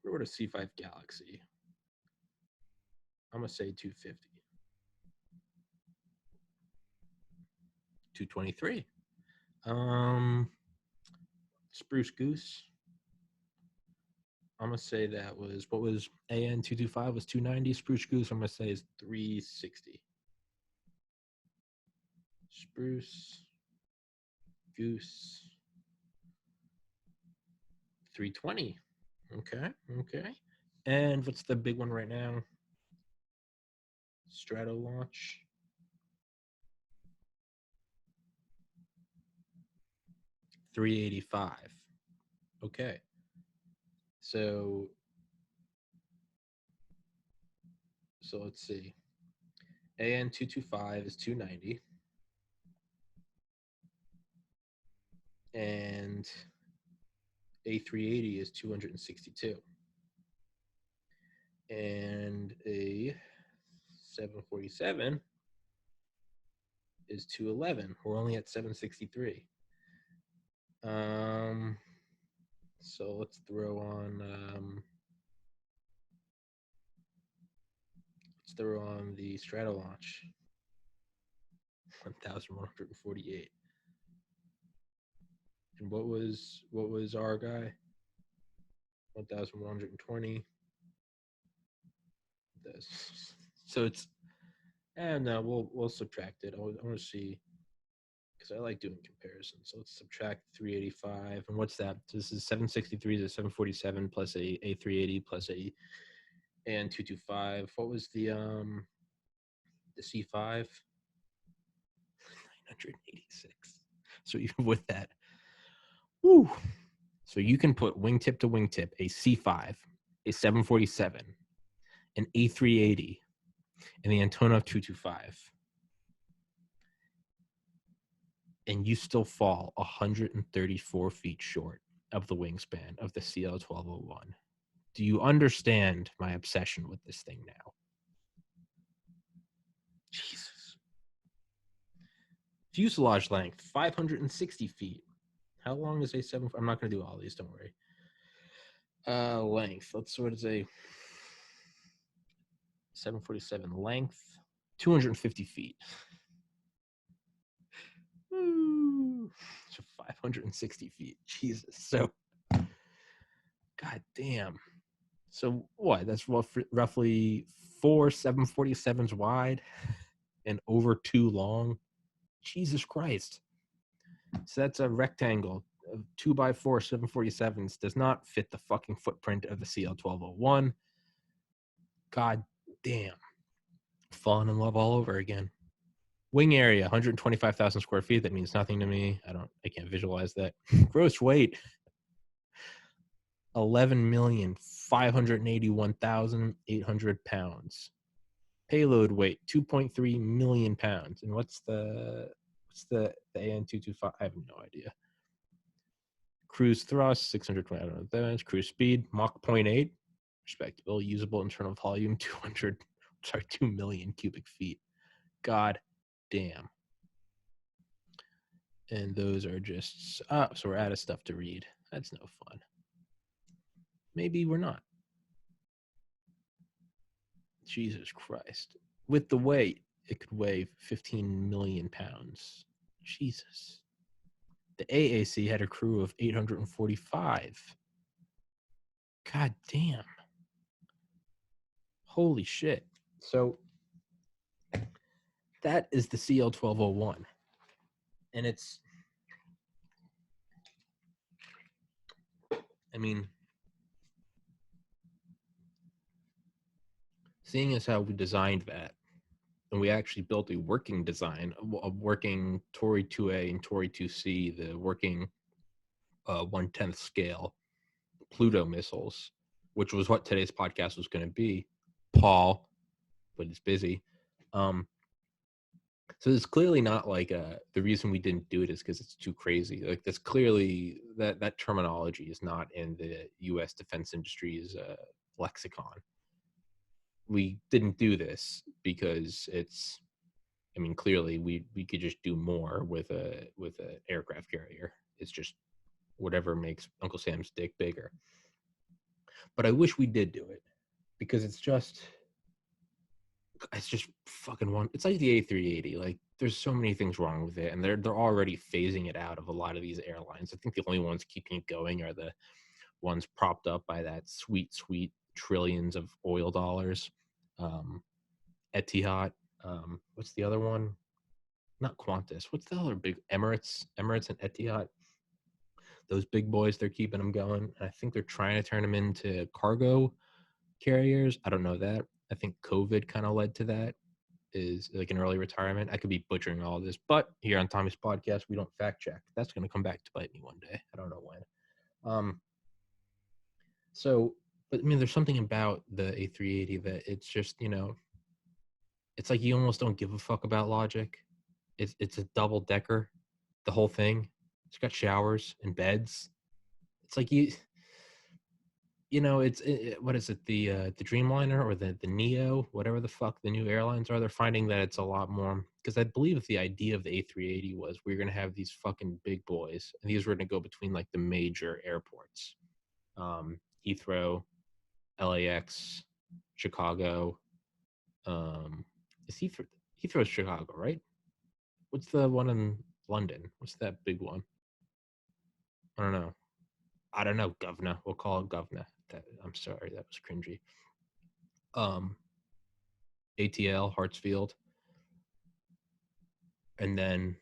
What a C5 Galaxy. I'm gonna say 250. 223. Spruce Goose. I'm gonna say that was what was AN 225 was 290. Spruce Goose, I'm gonna say is 360. Spruce Goose 320. Okay, okay. And what's the big one right now? Strato launch. 385. Okay. So let's see. AN 225 is 290. And A380 is 262. And a 747 is 211. We're only at 763. So let's throw on the Strato launch. 1,148. And what was our guy? 1,120. So it's no, we'll subtract it. I want to see, because I like doing comparisons. So let's subtract 385. And what's that? This is 763 to 747 plus a 380 plus a and 225. What was the C5? 986. So even with that, woo. So you can put wingtip to wingtip a C5, a 747, an A380, and the Antonov 225. And you still fall 134 feet short of the wingspan of the CL-1201. Do you understand my obsession with this thing now? Jesus. Fuselage length, 560 feet. How long is a 7? I'm not going to do all these, don't worry. Length, what is a 747 length? 250 feet. So 560 feet. Jesus. So, god damn. So what? That's roughly 4 747s wide and over 2 long. Jesus Christ. So that's a rectangle of 2x4 747s. Does not fit the fucking footprint of the CL-1201. God damn. Falling in love all over again. Wing area, 125,000 square feet. That means nothing to me. I can't visualize that. Gross weight, 11,581,800 pounds. Payload weight, 2.3 million pounds. And what's the AN225? I have no idea. Cruise thrust, 620. I don't know what that is. Cruise speed, Mach 0.8. Respectable. Usable internal volume, 2 million cubic feet. God damn. And those are just so we're out of stuff to read. That's no fun. Maybe we're not. Jesus Christ. With the weight, it could weigh 15 million pounds. Jesus. The AAC had a crew of 845. God damn. Holy shit. So that is the CL-1201. And it's, I mean, seeing as how we designed that, and we actually built a working design, a working Tori 2A and Tori 2C, the working 1/10 scale Pluto missiles, which was what today's podcast was going to be. Paul, but it's busy. So it's clearly not like the reason we didn't do it is because it's too crazy. Like that's clearly that terminology is not in the U.S. defense industry's lexicon. We didn't do this because it's. I mean, clearly we could just do more with a aircraft carrier. It's just whatever makes Uncle Sam's dick bigger. But I wish we did do it because it's just it's just fucking one. It's like the A380. Like, there's so many things wrong with it, and they're already phasing it out of a lot of these airlines. I think the only ones keeping it going are the ones propped up by that sweet, sweet trillions of oil dollars. Etihad. What's the other one? Not Qantas. What's the other big Emirates and Etihad? Those big boys, they're keeping them going. I think they're trying to turn them into cargo carriers. I don't know that. I think COVID kind of led to that, is like an early retirement. I could be butchering all of this, but here on Tommy's podcast, we don't fact check. That's going to come back to bite me one day. I don't know when. Um, so, but I mean, there's something about the A380 that it's just, it's like you almost don't give a fuck about logic. It's a double decker, the whole thing. It's got showers and beds. It's like what is it, the Dreamliner or the Neo, whatever the fuck the new airlines are. They're finding that it's a lot more, because I believe the idea of the A380 was we're gonna have these fucking big boys, and these were gonna go between like the major airports, Heathrow, LAX, Chicago. Is Heathrow's Chicago, right? What's the one in London? What's that big one? I don't know. Governor. We'll call it Governor. I'm sorry, that was cringy. Um, ATL, Hartsfield, and then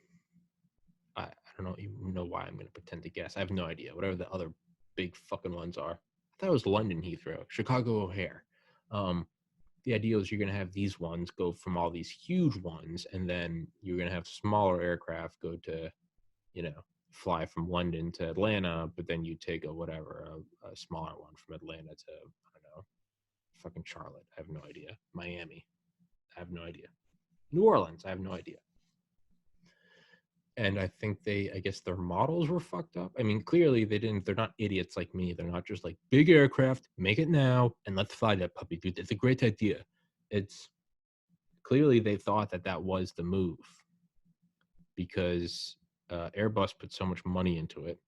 I don't know even know why I'm going to pretend to guess. I have no idea. Whatever the other big fucking ones are. I thought it was London Heathrow, Chicago O'Hare. The idea is you're going to have these ones go from all these huge ones, and then you're going to have smaller aircraft go to, fly from London to Atlanta, but then you take a smaller one from Atlanta to, I don't know, fucking Charlotte. I have no idea. Miami. I have no idea. New Orleans. I have no idea. And I think I guess their models were fucked up. I mean, clearly they're not idiots like me. They're not just like, big aircraft, make it now, and let's fly that puppy, dude. It's a great idea. It's clearly they thought that was the move, because Airbus put so much money into it,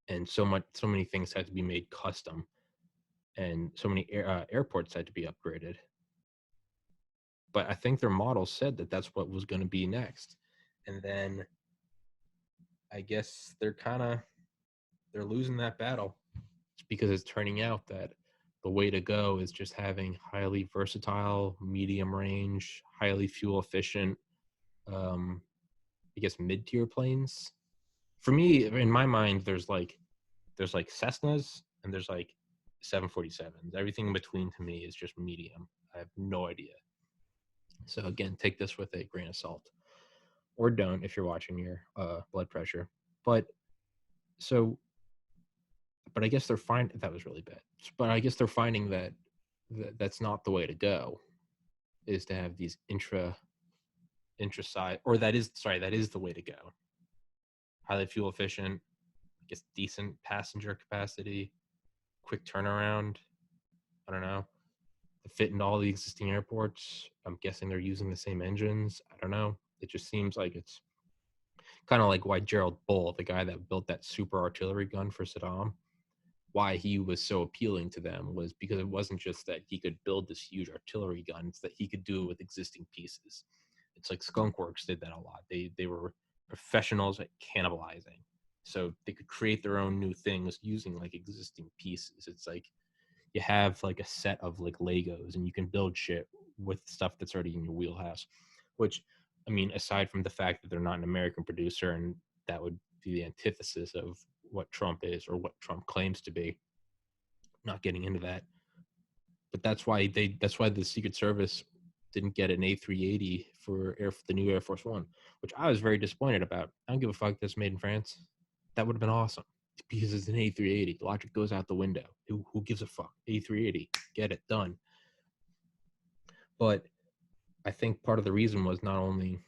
and so many things had to be made custom, and so many airports had to be upgraded. But I think their model said that that's what was going to be next, and then I guess they're losing that battle. It's because it's turning out that the way to go is just having highly versatile, medium range, highly fuel efficient, I guess mid-tier planes. For me, in my mind, there's like Cessnas and there's like 747s. Everything in between to me is just medium. I have no idea. So again, take this with a grain of salt, or don't if you're watching your blood pressure. But so, but I guess they're finding that was really bad. But I guess they're finding that that's not the way to go. Is to have these intra-side, or that is the way to go. Highly fuel efficient, I guess decent passenger capacity, quick turnaround. I don't know. They fit into all the existing airports. I'm guessing they're using the same engines. I don't know. It just seems like it's kind of like why Gerald Bull, the guy that built that super artillery gun for Saddam, why he was so appealing to them was because it wasn't just that he could build this huge artillery gun, it's that he could do it with existing pieces. It's like Skunk Works did that a lot. They were professionals at cannibalizing. So they could create their own new things using like existing pieces. It's like you have like a set of like Legos and you can build shit with stuff that's already in your wheelhouse. Which, I mean, aside from the fact that they're not an American producer, and that would be the antithesis of what Trump is or what Trump claims to be. Not getting into that, but that's why the Secret Service didn't get an A380 for the new Air Force One, which I was very disappointed about. I don't give a fuck that's made in France. That would have been awesome, because it's an A380. Logic goes out the window. Who gives a fuck? A380, get it done. But I think part of the reason was not only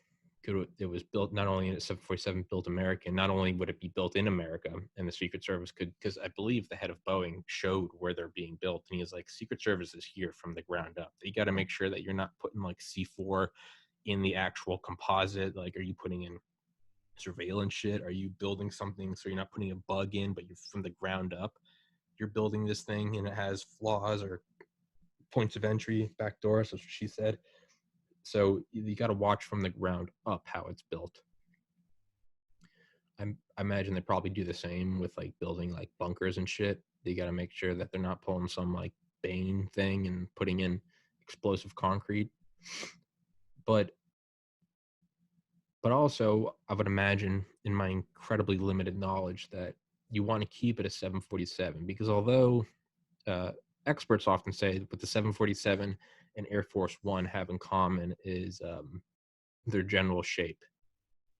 it was built, not only in a 747 built American, not only would it be built in America, and the Secret Service could, because I believe the head of Boeing showed where they're being built, and he was like, Secret Service is here from the ground up. You got to make sure that you're not putting like C4 in the actual composite. Like, are you putting in surveillance shit? Are you building something so you're not putting a bug in, but you're from the ground up? You're building this thing and it has flaws or points of entry, back doors. That's what she said. So you got to watch from the ground up how it's built. I imagine they probably do the same with like building like bunkers and shit. They got to make sure that they're not pulling some like Bane thing and putting in explosive concrete. But also I would imagine, in my incredibly limited knowledge, that you want to keep it a 747 because although experts often say what the 747 and Air Force One have in common is their general shape.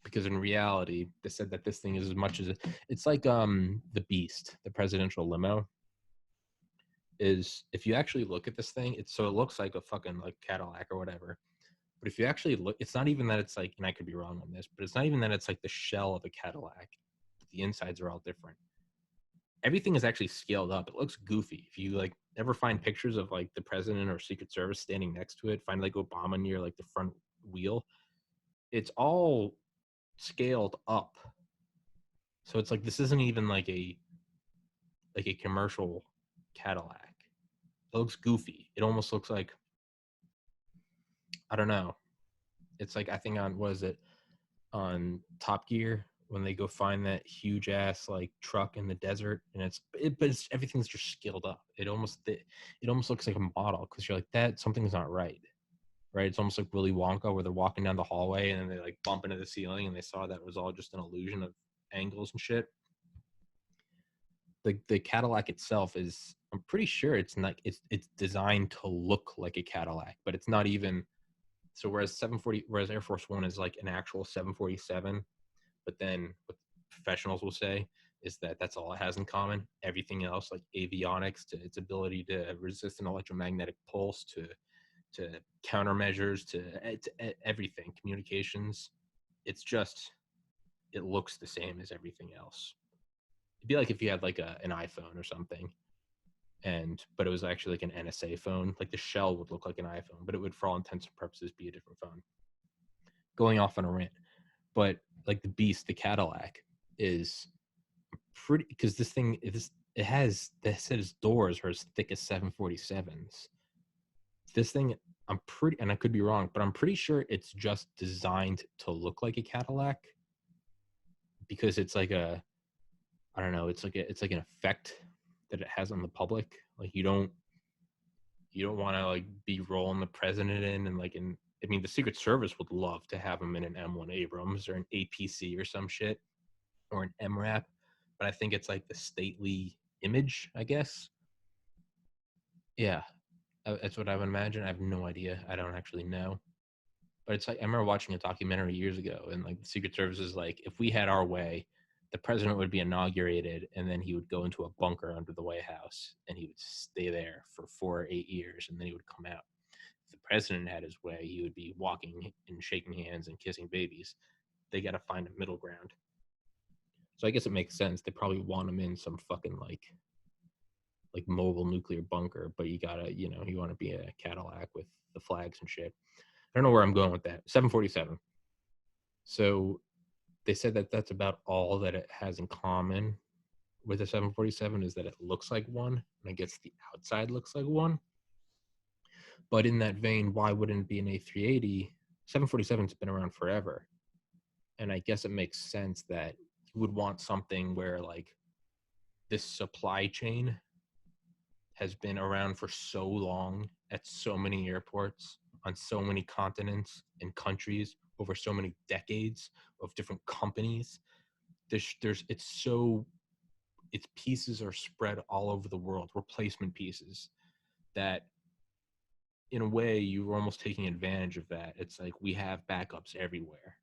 Because in reality, they said that this thing is as much as it's like the Beast, the presidential limo. Is if you actually look at this thing, it looks like a fucking like Cadillac or whatever. But if you actually look, it's not even that it's like, and I could be wrong on this, but it's not even that it's like the shell of a Cadillac. The insides are all different. Everything is actually scaled up. It looks goofy. If you like ever find pictures of like the president or Secret Service standing next to it, find like Obama near like the front wheel, it's all scaled up. So it's like this isn't even like a commercial Cadillac. It looks goofy. It almost looks like, I don't know. It's like, I think on, what is it, on Top Gear when they go find that huge ass like truck in the desert, and but everything's just scaled up. It almost looks like a model because you're like, that something's not right. Right? It's almost like Willy Wonka where they're walking down the hallway and then they like bump into the ceiling and they saw that it was all just an illusion of angles and shit. The Cadillac itself is, I'm pretty sure it's not, it's designed to look like a Cadillac, but it's not even. So whereas Air Force One is like an actual 747, but then what professionals will say is that that's all it has in common. Everything else, like avionics to its ability to resist an electromagnetic pulse, to countermeasures, to everything, communications, it's just, it looks the same as everything else. It'd be like if you had like an iPhone or something, but it was actually like an NSA phone. Like the shell would look like an iPhone, but it would, for all intents and purposes, be a different phone. Going off on a rant, but like the Beast, the Cadillac, is pretty, because this thing, it has, they said its doors are as thick as 747s. This thing, I'm pretty, and I could be wrong, but I'm pretty sure it's just designed to look like a Cadillac because it's like I don't know, it's like an effect that it has on the public. Like you don't want to like be rolling the president in and like in. I mean, the Secret Service would love to have him in an M1 Abrams or an APC or some shit, or an MRAP, but I think it's like the stately image, I guess. Yeah, that's what I would imagine. I have no idea. I don't actually know. But it's like, I remember watching a documentary years ago, and like the Secret Service is like, if we had our way, the president would be inaugurated, and then he would go into a bunker under the White House, and he would stay there for 4 or 8 years, and then he would come out. If the president had his way, he would be walking and shaking hands and kissing babies. They got to find a middle ground. So I guess it makes sense. They probably want him in some fucking like mobile nuclear bunker, but you gotta, you want to be a Cadillac with the flags and shit. I don't know where I'm going with that. 747. So they said that that's about all that it has in common with a 747 is that it looks like one, and I guess the outside looks like one. But in that vein, why wouldn't it be an A380? 747's been around forever. And I guess it makes sense that you would want something where like this supply chain has been around for so long at so many airports on so many continents and countries over so many decades of different companies. Its pieces are spread all over the world, replacement pieces, that in a way you were almost taking advantage of that. It's like we have backups everywhere.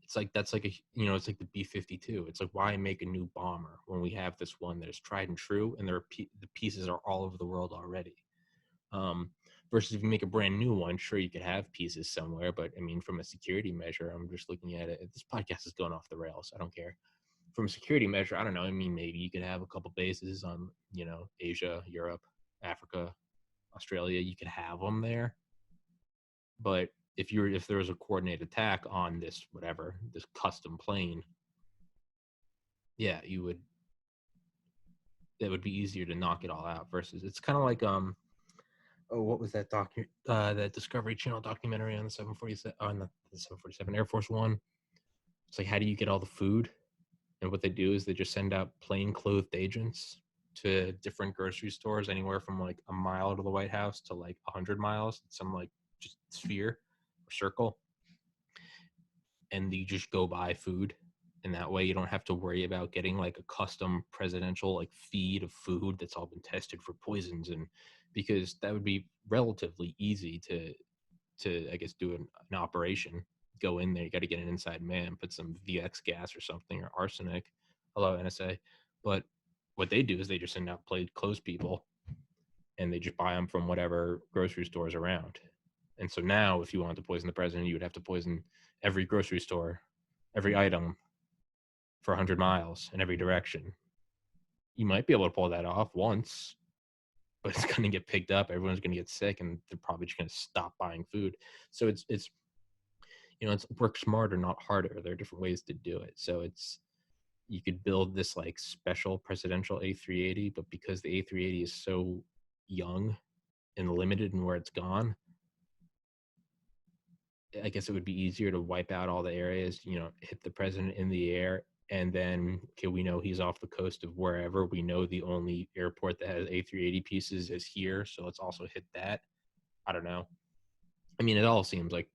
It's like that's like it's like the B-52. It's like, why make a new bomber when we have this one that is tried and true, and the pieces are all over the world already. Versus if you make a brand new one, sure, you could have pieces somewhere, but I mean, from a security measure, I'm just looking at it. This podcast is going off the rails. I don't care. From a security measure, I don't know. I mean, maybe you could have a couple bases on, Asia, Europe, Africa, Australia. You could have them there, but if there was a coordinated attack on this custom plane, yeah, that would be easier to knock it all out. Versus, it's kind of like Oh, what was that that Discovery Channel documentary on the 747? Oh, not the 747, Air Force One. It's like, how do you get all the food? And what they do is they just send out plain-clothed agents to different grocery stores, anywhere from like a mile to the White House to like 100 miles, some like just sphere or circle, and you just go buy food. And that way you don't have to worry about getting like a custom presidential like feed of food that's all been tested for poisons, and because that would be relatively easy to I guess do an operation. Go in there, you got to get an inside man, put some VX gas or something, or arsenic. Hello, NSA. But what they do is they just send out plain clothes people, and they just buy them from whatever grocery stores around. And so now, if you wanted to poison the president, you would have to poison every grocery store, every item for 100 miles in every direction. You might be able to pull that off once, but it's going to get picked up. Everyone's going to get sick, and they're probably just going to stop buying food. So it's it's work smarter, not harder. There are different ways to do it. So you could build this like special presidential A380, but because the A380 is so young and limited in where it's gone, I guess it would be easier to wipe out all the areas, hit the president in the air, and then, okay, we know he's off the coast of wherever. We know the only airport that has A380 pieces is here, so let's also hit that. I don't know. I mean, it all seems like,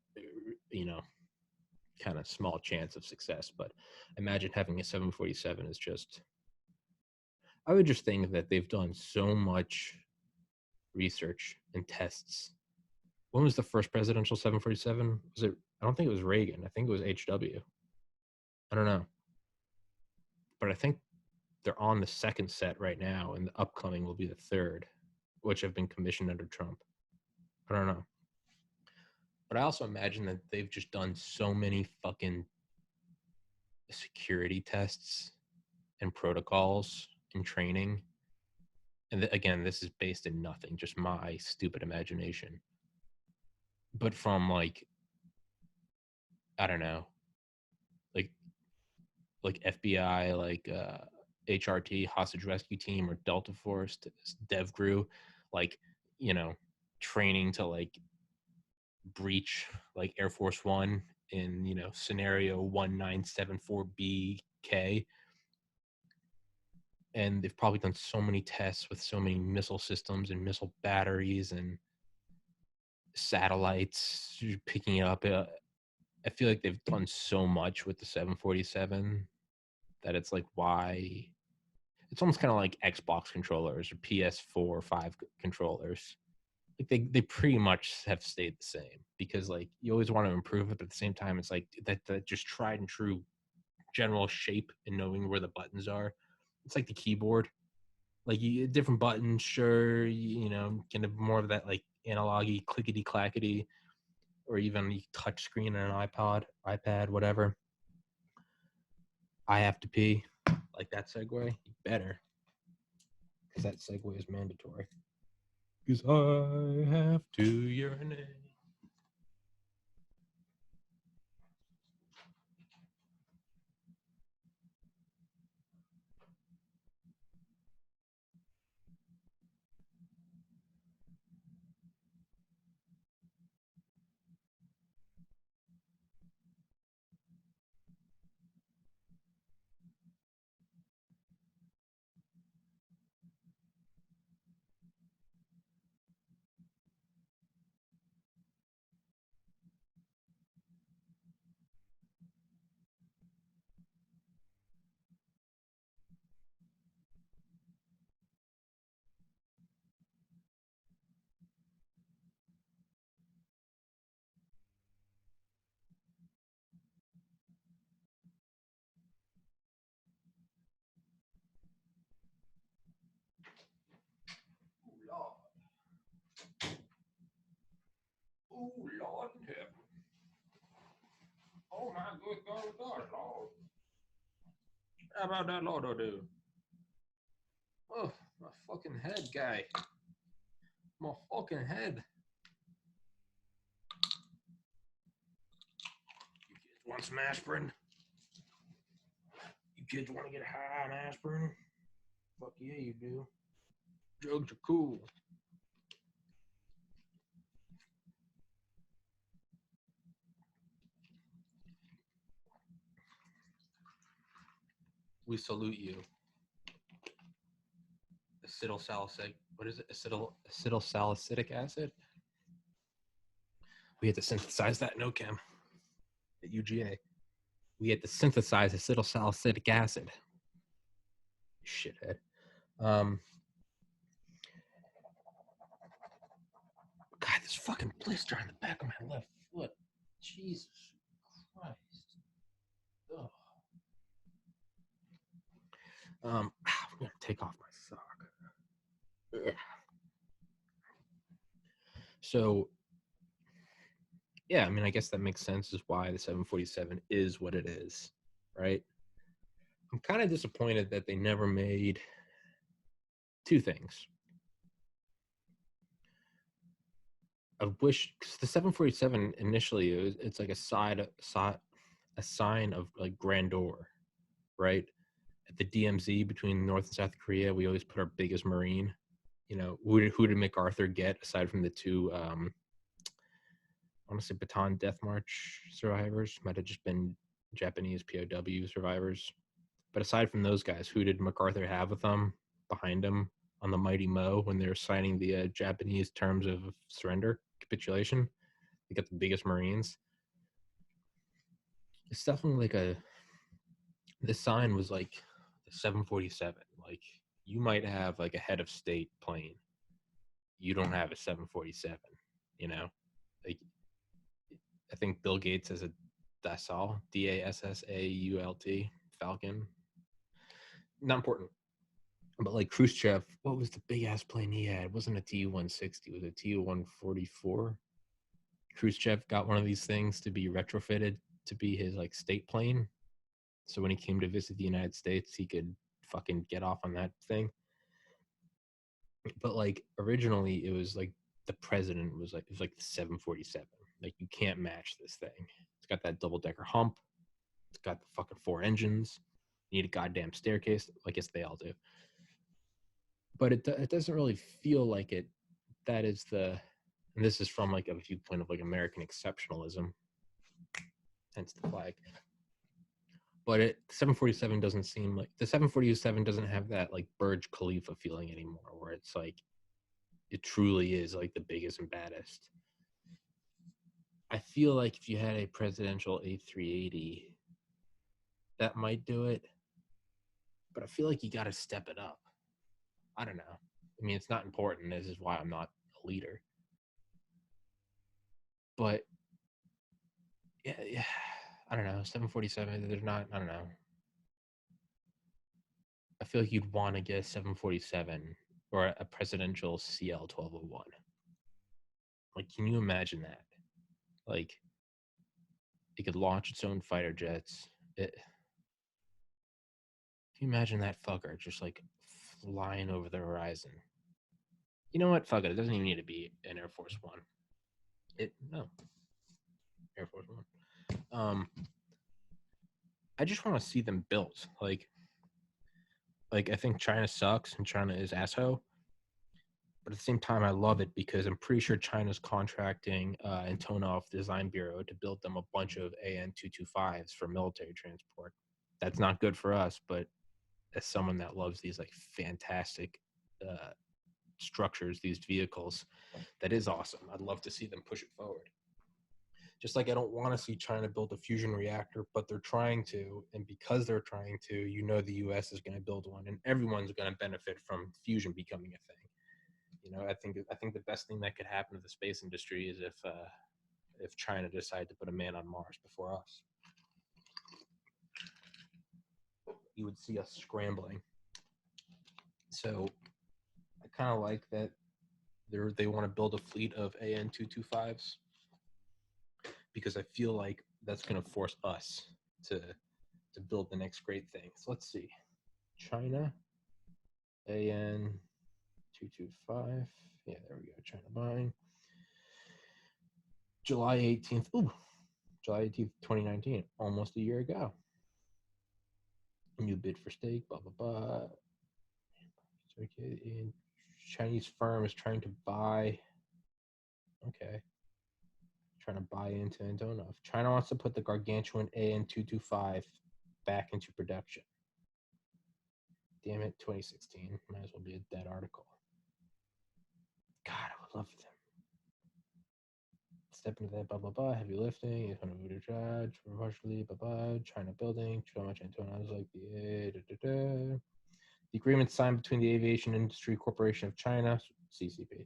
kind of small chance of success, but imagine having a 747 is just, I would just think that they've done so much research and tests. When was the first presidential 747? Was it, I don't think it was Reagan. I think it was HW. I don't know. But I think they're on the second set right now, and the upcoming will be the third, which have been commissioned under Trump. I don't know. But I also imagine that they've just done so many fucking security tests and protocols and training. And again, this is based in nothing, just my stupid imagination. But from like, I don't know, like FBI, like HRT, hostage rescue team, or Delta Force, DevGru, like, training to like breach like Air Force One in, scenario 1974BK. And they've probably done so many tests with so many missile systems and missile batteries and satellites picking it up. I feel like they've done so much with the 747 that it's like, why? It's almost kind of like Xbox controllers or PS4 or 5 controllers. Like they pretty much have stayed the same, because like you always want to improve it, but at the same time, it's like that just tried and true general shape and knowing where the buttons are. It's like the keyboard. Like different buttons, sure, kind of more of that like analogy, clickety clackety, or even the touch screen on an iPad, whatever. I have to pee. Like that segue, you better, because that segue is mandatory. Because I have to urinate. Oh, Lord in heaven. Oh, my good God, Lord. How about that, Lord, dude? Oh, my fucking head, guy. My fucking head. You kids want some aspirin? You kids want to get high on aspirin? Fuck yeah, you do. Drugs are cool. We salute you. Acetylsalicylic, what is it? Acetylsalicylic acid. We had to synthesize that in OChem at UGA. We had to synthesize acetylsalicylic acid. Shithead. God, this fucking blister on the back of my left foot. Jesus Christ. Ugh. I'm gonna take off my sock. Ugh. So, yeah, I mean, I guess that makes sense is why the 747 is what it is, right? I'm kind of disappointed that they never made two things. I wish, because the 747 initially it's like a sign of like grandeur, right? At the DMZ between North and South Korea, we always put our biggest Marine. You know, who did MacArthur get aside from the two? I want to say Bataan Death March survivors. Might have just been Japanese POW survivors. But aside from those guys, who did MacArthur have with them behind him on the Mighty Mo when they were signing the Japanese terms of surrender capitulation? They got the biggest Marines. It's definitely like the sign was like the 747. Like, you might have like a head of state plane. You don't have a 747, you know? Like, I think Bill Gates has a Dassault, Dassault, Falcon. Not important. But like Khrushchev, what was the big ass plane he had? It wasn't a Tu-160, it was a Tu-144. Khrushchev got one of these things to be retrofitted to be his like state plane. So when he came to visit the United States, he could fucking get off on that thing. But like originally it was like the president was like, it was like the 747. Like, you can't match this thing. It's got that double decker hump. It's got the fucking 4 engines. You need a goddamn staircase. I guess they all do. But it doesn't really feel like it. That is and this is from like a viewpoint of like American exceptionalism, hence the flag. But 747 doesn't seem like the 747 doesn't have that like Burj Khalifa feeling anymore, where it's like it truly is like the biggest and baddest. I feel like if you had a presidential A380, that might do it. But I feel like you got to step it up. I don't know. I mean, it's not important. This is why I'm not a leader. But yeah, I don't know. 747, there's not, I don't know. I feel like you'd want to get a 747 or a presidential CL-1201. Like, can you imagine that? Like, it could launch its own fighter jets. Can you imagine that fucker just like flying over the horizon? You know what? Fuck it. It doesn't even need to be an Air Force One. Air Force One. I just want to see them built. Like I think China sucks and China is asshole. But at the same time, I love it because I'm pretty sure China's contracting Antonov Design Bureau to build them a bunch of AN-225s for military transport. That's not good for us, but as someone that loves these like fantastic structures, these vehicles, that is awesome. I'd love to see them push it forward. Just like I don't want to see China build a fusion reactor, but they're trying to. And because they're trying to, you know, the US is going to build one and everyone's going to benefit from fusion becoming a thing. You know, I think the best thing that could happen to the space industry is if China decided to put a man on Mars before us. You would see us scrambling. So I kind of like that they want to build a fleet of AN-225s because I feel like that's going to force us to build the next great thing. So let's see. China, AN-225. Yeah, there we go. China buying. July 18th. Ooh, July 18th, 2019. Almost a year ago. New bid for stake, blah, blah, blah. Okay, Chinese firm is trying to buy. Okay. Trying to buy into Antonov. China wants to put the gargantuan AN-225 back into production. damn it, 2016. Might as well be a dead article. God, I would love them. Step into that, blah, blah, blah, heavy lifting, 800 meter charge, partially, blah, blah, China building, too much antennas like the agreement signed between the Aviation Industry Corporation of China, CCP,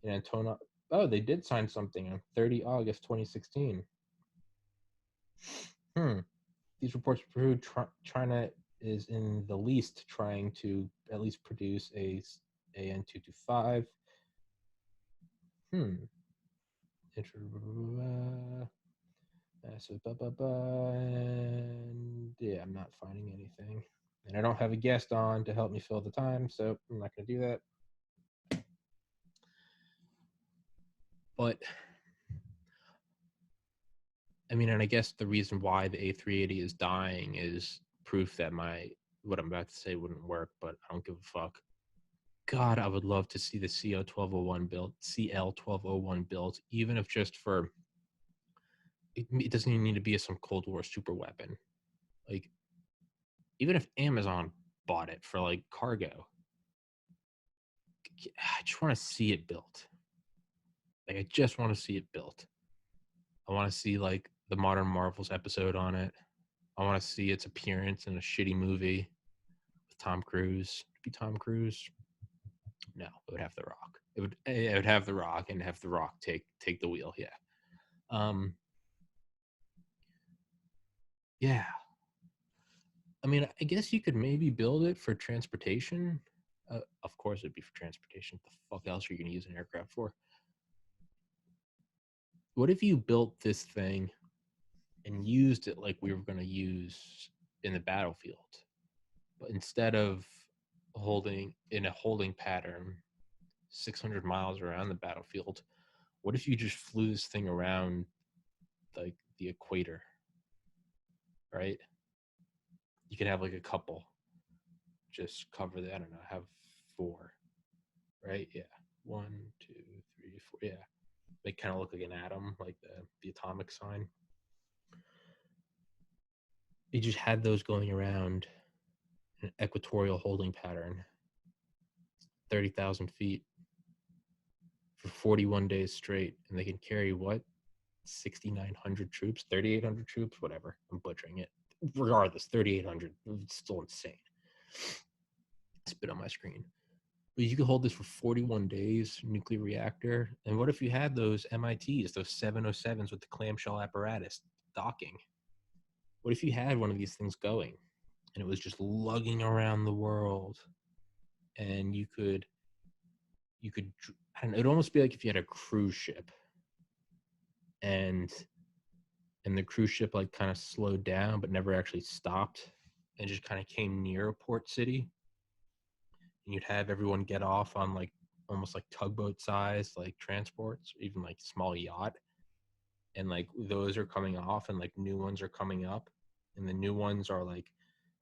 and Antonov. Oh, they did sign something on 30 August 2016. These reports prove China is in the least trying to at least produce a AN-225. So and yeah, I'm not finding anything, and I don't have a guest on to help me fill the time, so I'm not going to do that. But I mean, and I guess the reason why the A380 is dying is proof that what I'm about to say wouldn't work, but I don't give a fuck. God, I would love to see the CL-1201 built, even if just for, it doesn't even need to be some Cold War super weapon. Like, even if Amazon bought it for like cargo, I just want to see it built. Like, I just want to see it built. I want to see like the Modern Marvels episode on it. I want to see its appearance in a shitty movie with Tom Cruise. It'd be Tom Cruise? No, it would have The Rock. It would have The Rock and have The Rock take the wheel. Yeah. Yeah. I mean, I guess you could maybe build it for transportation. Of course, it'd be for transportation. What the fuck else are you going to use an aircraft for? What if you built this thing and used it like we were going to use in the battlefield? But instead of holding in a holding pattern 600 miles around the battlefield, what if you just flew this thing around like the equator, right? You could have like a couple just cover the, I don't know, have 4, right? Yeah. 1, 2, 3, 4. Yeah. They kind of look like an atom, like the atomic sign. You just had those going around in an equatorial holding pattern, 30,000 feet for 41 days straight. And they can carry what? 6,900 troops, 3,800 troops, whatever. I'm butchering it. Regardless, 3,800. It's still insane. Spit on my screen. But you could hold this for 41 days, nuclear reactor. And what if you had those MITs, those 707s with the clamshell apparatus docking? What if you had one of these things going and it was just lugging around the world, and you could, I don't know, it'd almost be like if you had a cruise ship and the cruise ship like kind of slowed down but never actually stopped and just kind of came near a port city, and you'd have everyone get off on like almost like tugboat size like transports, even like small yacht, and like those are coming off and like new ones are coming up, and the new ones are like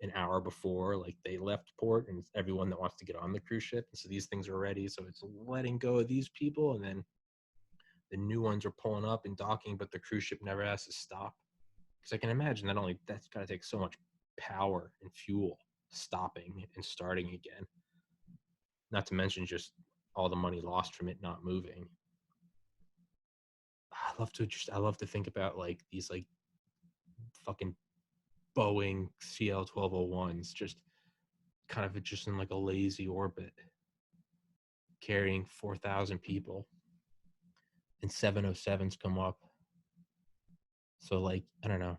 an hour before like they left port, and it's everyone that wants to get on the cruise ship, and so these things are ready, so it's letting go of these people, and then the new ones are pulling up and docking, but the cruise ship never has to stop. Because I can imagine that only that's got to take so much power and fuel stopping and starting again. Not to mention just all the money lost from it not moving. I love to think about like these like fucking Boeing CL-1201s just kind of just in like a lazy orbit carrying 4,000 people, and 707s come up. So like, I don't know,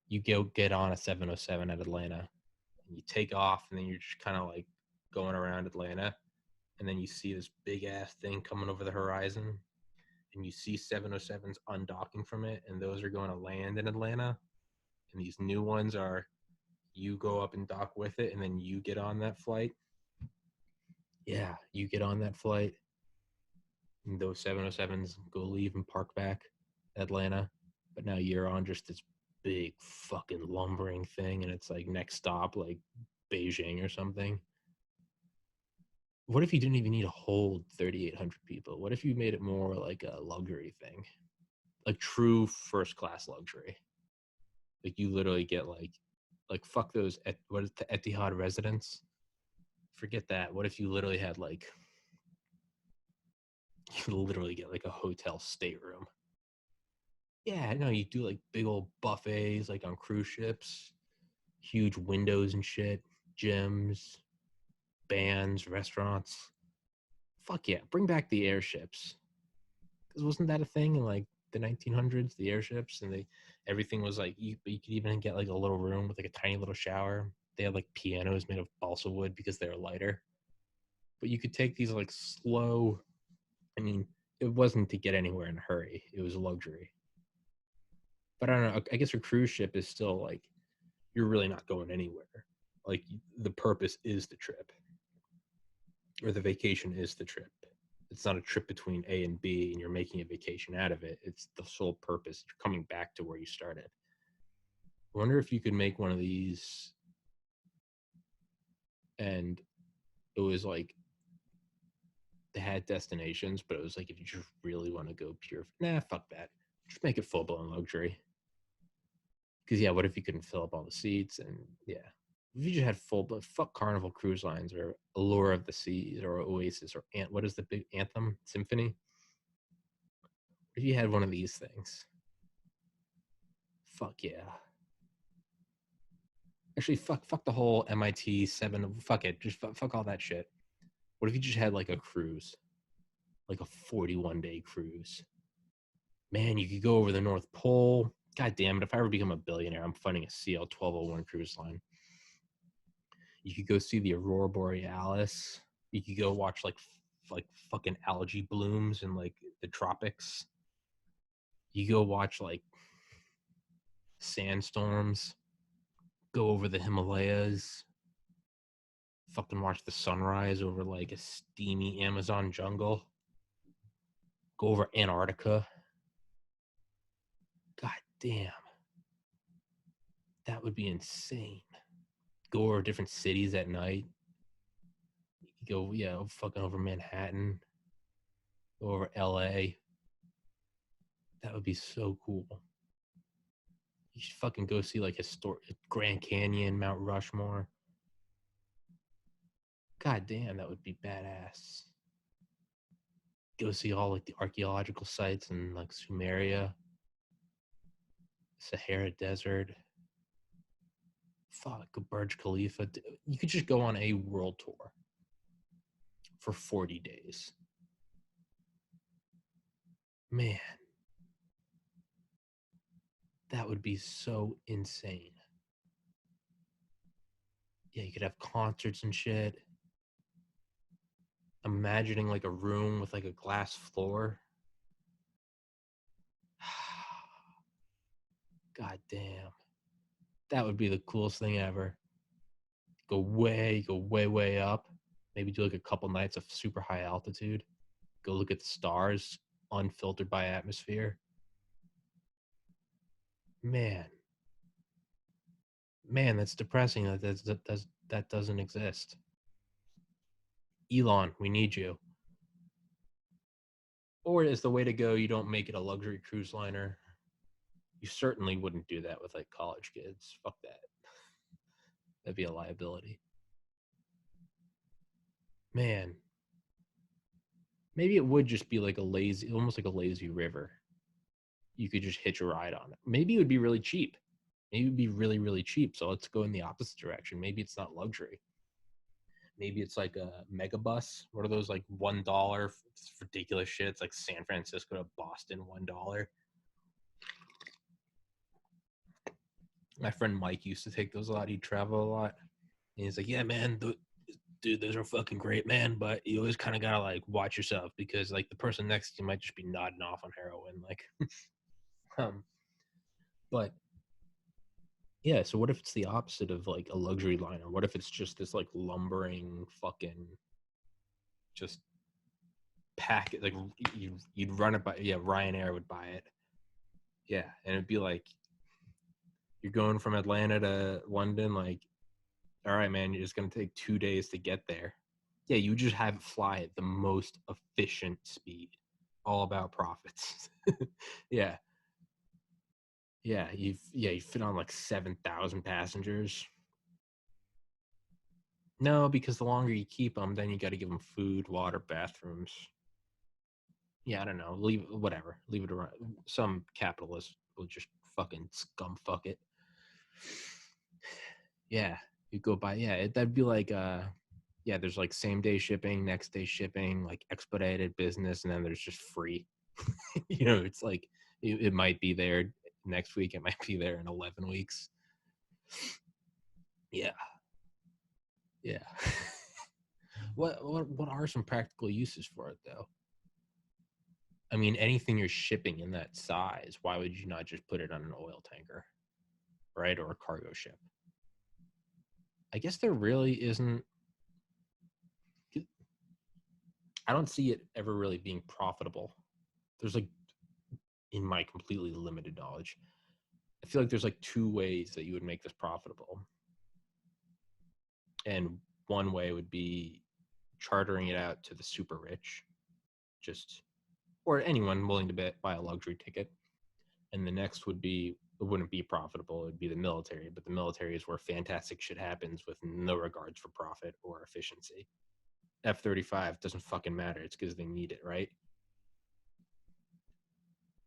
you go get on a 707 at Atlanta and you take off, and then you're just kind of like going around Atlanta, and then you see this big ass thing coming over the horizon, and you see 707s undocking from it, and those are going to land in Atlanta, and these new ones are, you go up and dock with it, and then you get on that flight. Yeah, you get on that flight, and those 707s go leave and park back Atlanta, but now you're on just this big fucking lumbering thing, and it's like next stop like Beijing or something. What if you didn't even need to hold 3,800 people? What if you made it more like a luxury thing, like true first class luxury? Like you literally get like fuck those what is the Etihad residents? forget that. What if you literally had like, you literally get like a hotel stateroom? Yeah, no, you do like big old buffets like on cruise ships, huge windows and shit, gyms, bands, restaurants. Fuck yeah, bring back the airships. Because wasn't that a thing in like the 1900s, the airships, and everything was like you could even get like a little room with like a tiny little shower. They had like pianos made of balsa wood because they were lighter. But you could take these like slow. I mean, it wasn't to get anywhere in a hurry. It was a luxury. But I don't know. I guess a cruise ship is still like you're really not going anywhere. Like the purpose is the trip, or the vacation is the trip. It's not a trip between A and B, and you're making a vacation out of it. It's the sole purpose. You're coming back to where you started. I wonder if you could make one of these, and it was like they had destinations, but it was like if you just really want to go pure, nah, fuck that. Just make it full blown luxury. Because yeah, what if you couldn't fill up all the seats? And yeah, if you just had full, but fuck Carnival Cruise Lines or Allure of the Seas or Oasis or what is the big Anthem Symphony? If you had one of these things, fuck yeah. Actually, fuck the whole MIT 7. Fuck it, just fuck all that shit. What if you just had like a cruise, like a 41-day cruise? Man, you could go over the North Pole. God damn it! If I ever become a billionaire, I'm funding a CL 1201 cruise line. You could go see the Aurora Borealis. You could go watch like fucking algae blooms in like the tropics. You go watch like sandstorms. Go over the Himalayas. Fucking watch the sunrise over like a steamy Amazon jungle. Go over Antarctica. God damn. That would be insane. Go over different cities at night. You go, yeah, fucking over Manhattan. Go over LA. That would be so cool. You should fucking go see like historic Grand Canyon, Mount Rushmore. God damn, that would be badass. Go see all like the archaeological sites in like Sumeria, Sahara Desert. Fuck, Burj Khalifa. You could just go on a world tour for 40 days. Man, that would be so insane. Yeah, you could have concerts and shit. Imagining like a room with like a glass floor. God damn. That would be the coolest thing ever. Go way up. Maybe do like a couple nights of super high altitude. Go look at the stars unfiltered by atmosphere. Man, that's depressing that doesn't exist. Elon, we need you. Or is the way to go, you don't make it a luxury cruise liner? You certainly wouldn't do that with like college kids. Fuck that. That'd be a liability. Man, maybe it would just be like almost like a lazy river. You could just hitch a ride on it. Maybe it would be really cheap. Maybe it would be really, really cheap. So let's go in the opposite direction. Maybe it's not luxury. Maybe it's like a mega bus. What are those like $1 ridiculous shit? It's like San Francisco to Boston, $1. My friend Mike used to take those a lot. He'd travel a lot. And he's like, yeah, man, dude, those are fucking great, man. But you always kind of gotta like watch yourself because like the person next to you might just be nodding off on heroin. Like, but yeah. So what if it's the opposite of like a luxury liner? What if it's just this like lumbering fucking just pack it? Like you'd run it by Ryanair would buy it. Yeah, and it'd be like you're going from Atlanta to London. Like, all right, man, you're just gonna take 2 days to get there. Yeah, you just have it fly at the most efficient speed. All about profits. Yeah. You fit on like 7,000 passengers. No, because the longer you keep them, then you got to give them food, water, bathrooms. Yeah, I don't know. Leave it around. Some capitalist will just fucking scum fuck it. Yeah, you go by. Yeah, that'd be like yeah. There's like same day shipping, next day shipping, like expedited business, and then there's just free. It's like it might be there next week. It might be there in 11 weeks. Yeah, yeah. What are some practical uses for it though? I mean, anything you're shipping in that size, why would you not just put it on an oil tanker, right, or a cargo ship? I guess there really isn't. I don't see it ever really being profitable. There's like, in my completely limited knowledge, I feel like there's like two ways that you would make this profitable. And one way would be chartering it out to the super rich, or anyone willing to buy a luxury ticket. And the next would be, it wouldn't be profitable, it would be the military, but the military is where fantastic shit happens with no regards for profit or efficiency. F-35 doesn't fucking matter. It's because they need it, right?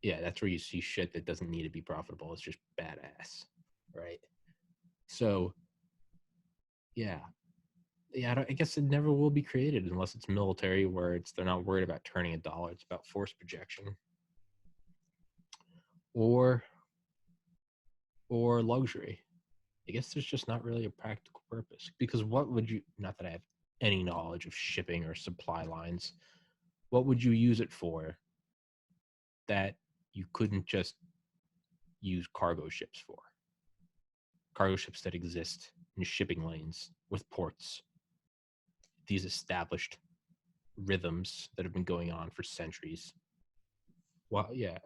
Yeah, that's where you see shit that doesn't need to be profitable. It's just badass, right? So, yeah, I guess it never will be created unless it's military, where they're not worried about turning a dollar. It's about force projection, or luxury. I guess there's just not really a practical purpose, because what would you? Not that I have any knowledge of shipping or supply lines. What would you use it for that you couldn't just use cargo ships for? Cargo ships that exist in shipping lanes with ports. These established rhythms that have been going on for centuries. Well, yeah.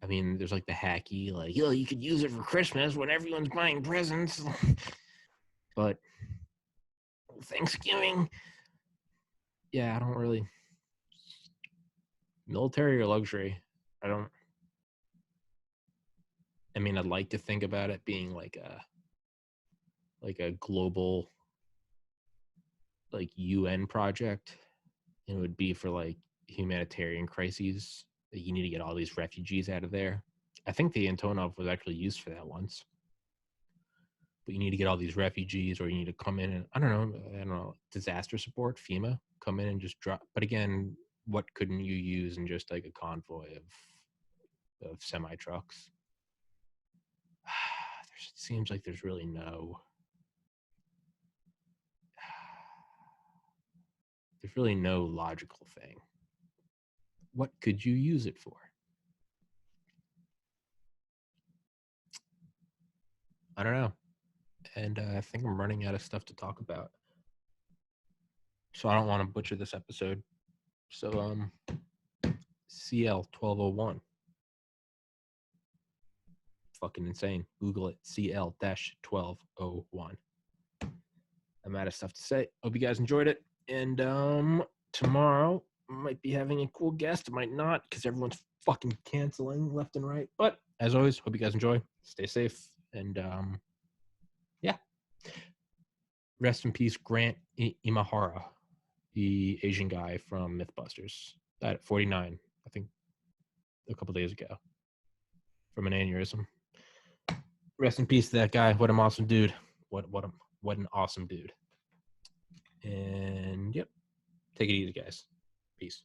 I mean, there's like the hacky, like, yo, you could use it for Christmas when everyone's buying presents. But Thanksgiving, yeah, I don't really. Military or luxury? I don't. I mean, I'd like to think about it being like a global, like, UN project. It would be for like humanitarian crises. You need to get all these refugees out of there. I think the Antonov was actually used for that once. But you need to get all these refugees, or you need to come in and I don't know, disaster support, FEMA, come in and just drop. But again, what couldn't you use in just like a convoy of semi trucks? It seems like there's really no logical thing. What could you use it for? I don't know. And I think I'm running out of stuff to talk about. So I don't want to butcher this episode. So CL 1201. Fucking insane. Google it. CL-1201. I'm out of stuff to say. Hope you guys enjoyed it. And tomorrow I might be having a cool guest. I might not, because everyone's fucking canceling left and right. But as always, hope you guys enjoy. Stay safe. And yeah. Rest in peace, Grant Imahara, the Asian guy from Mythbusters. Died at 49, I think, a couple days ago from an aneurysm. Rest in peace to that guy. What an awesome dude. What an awesome dude. And yep. Take it easy, guys. Peace.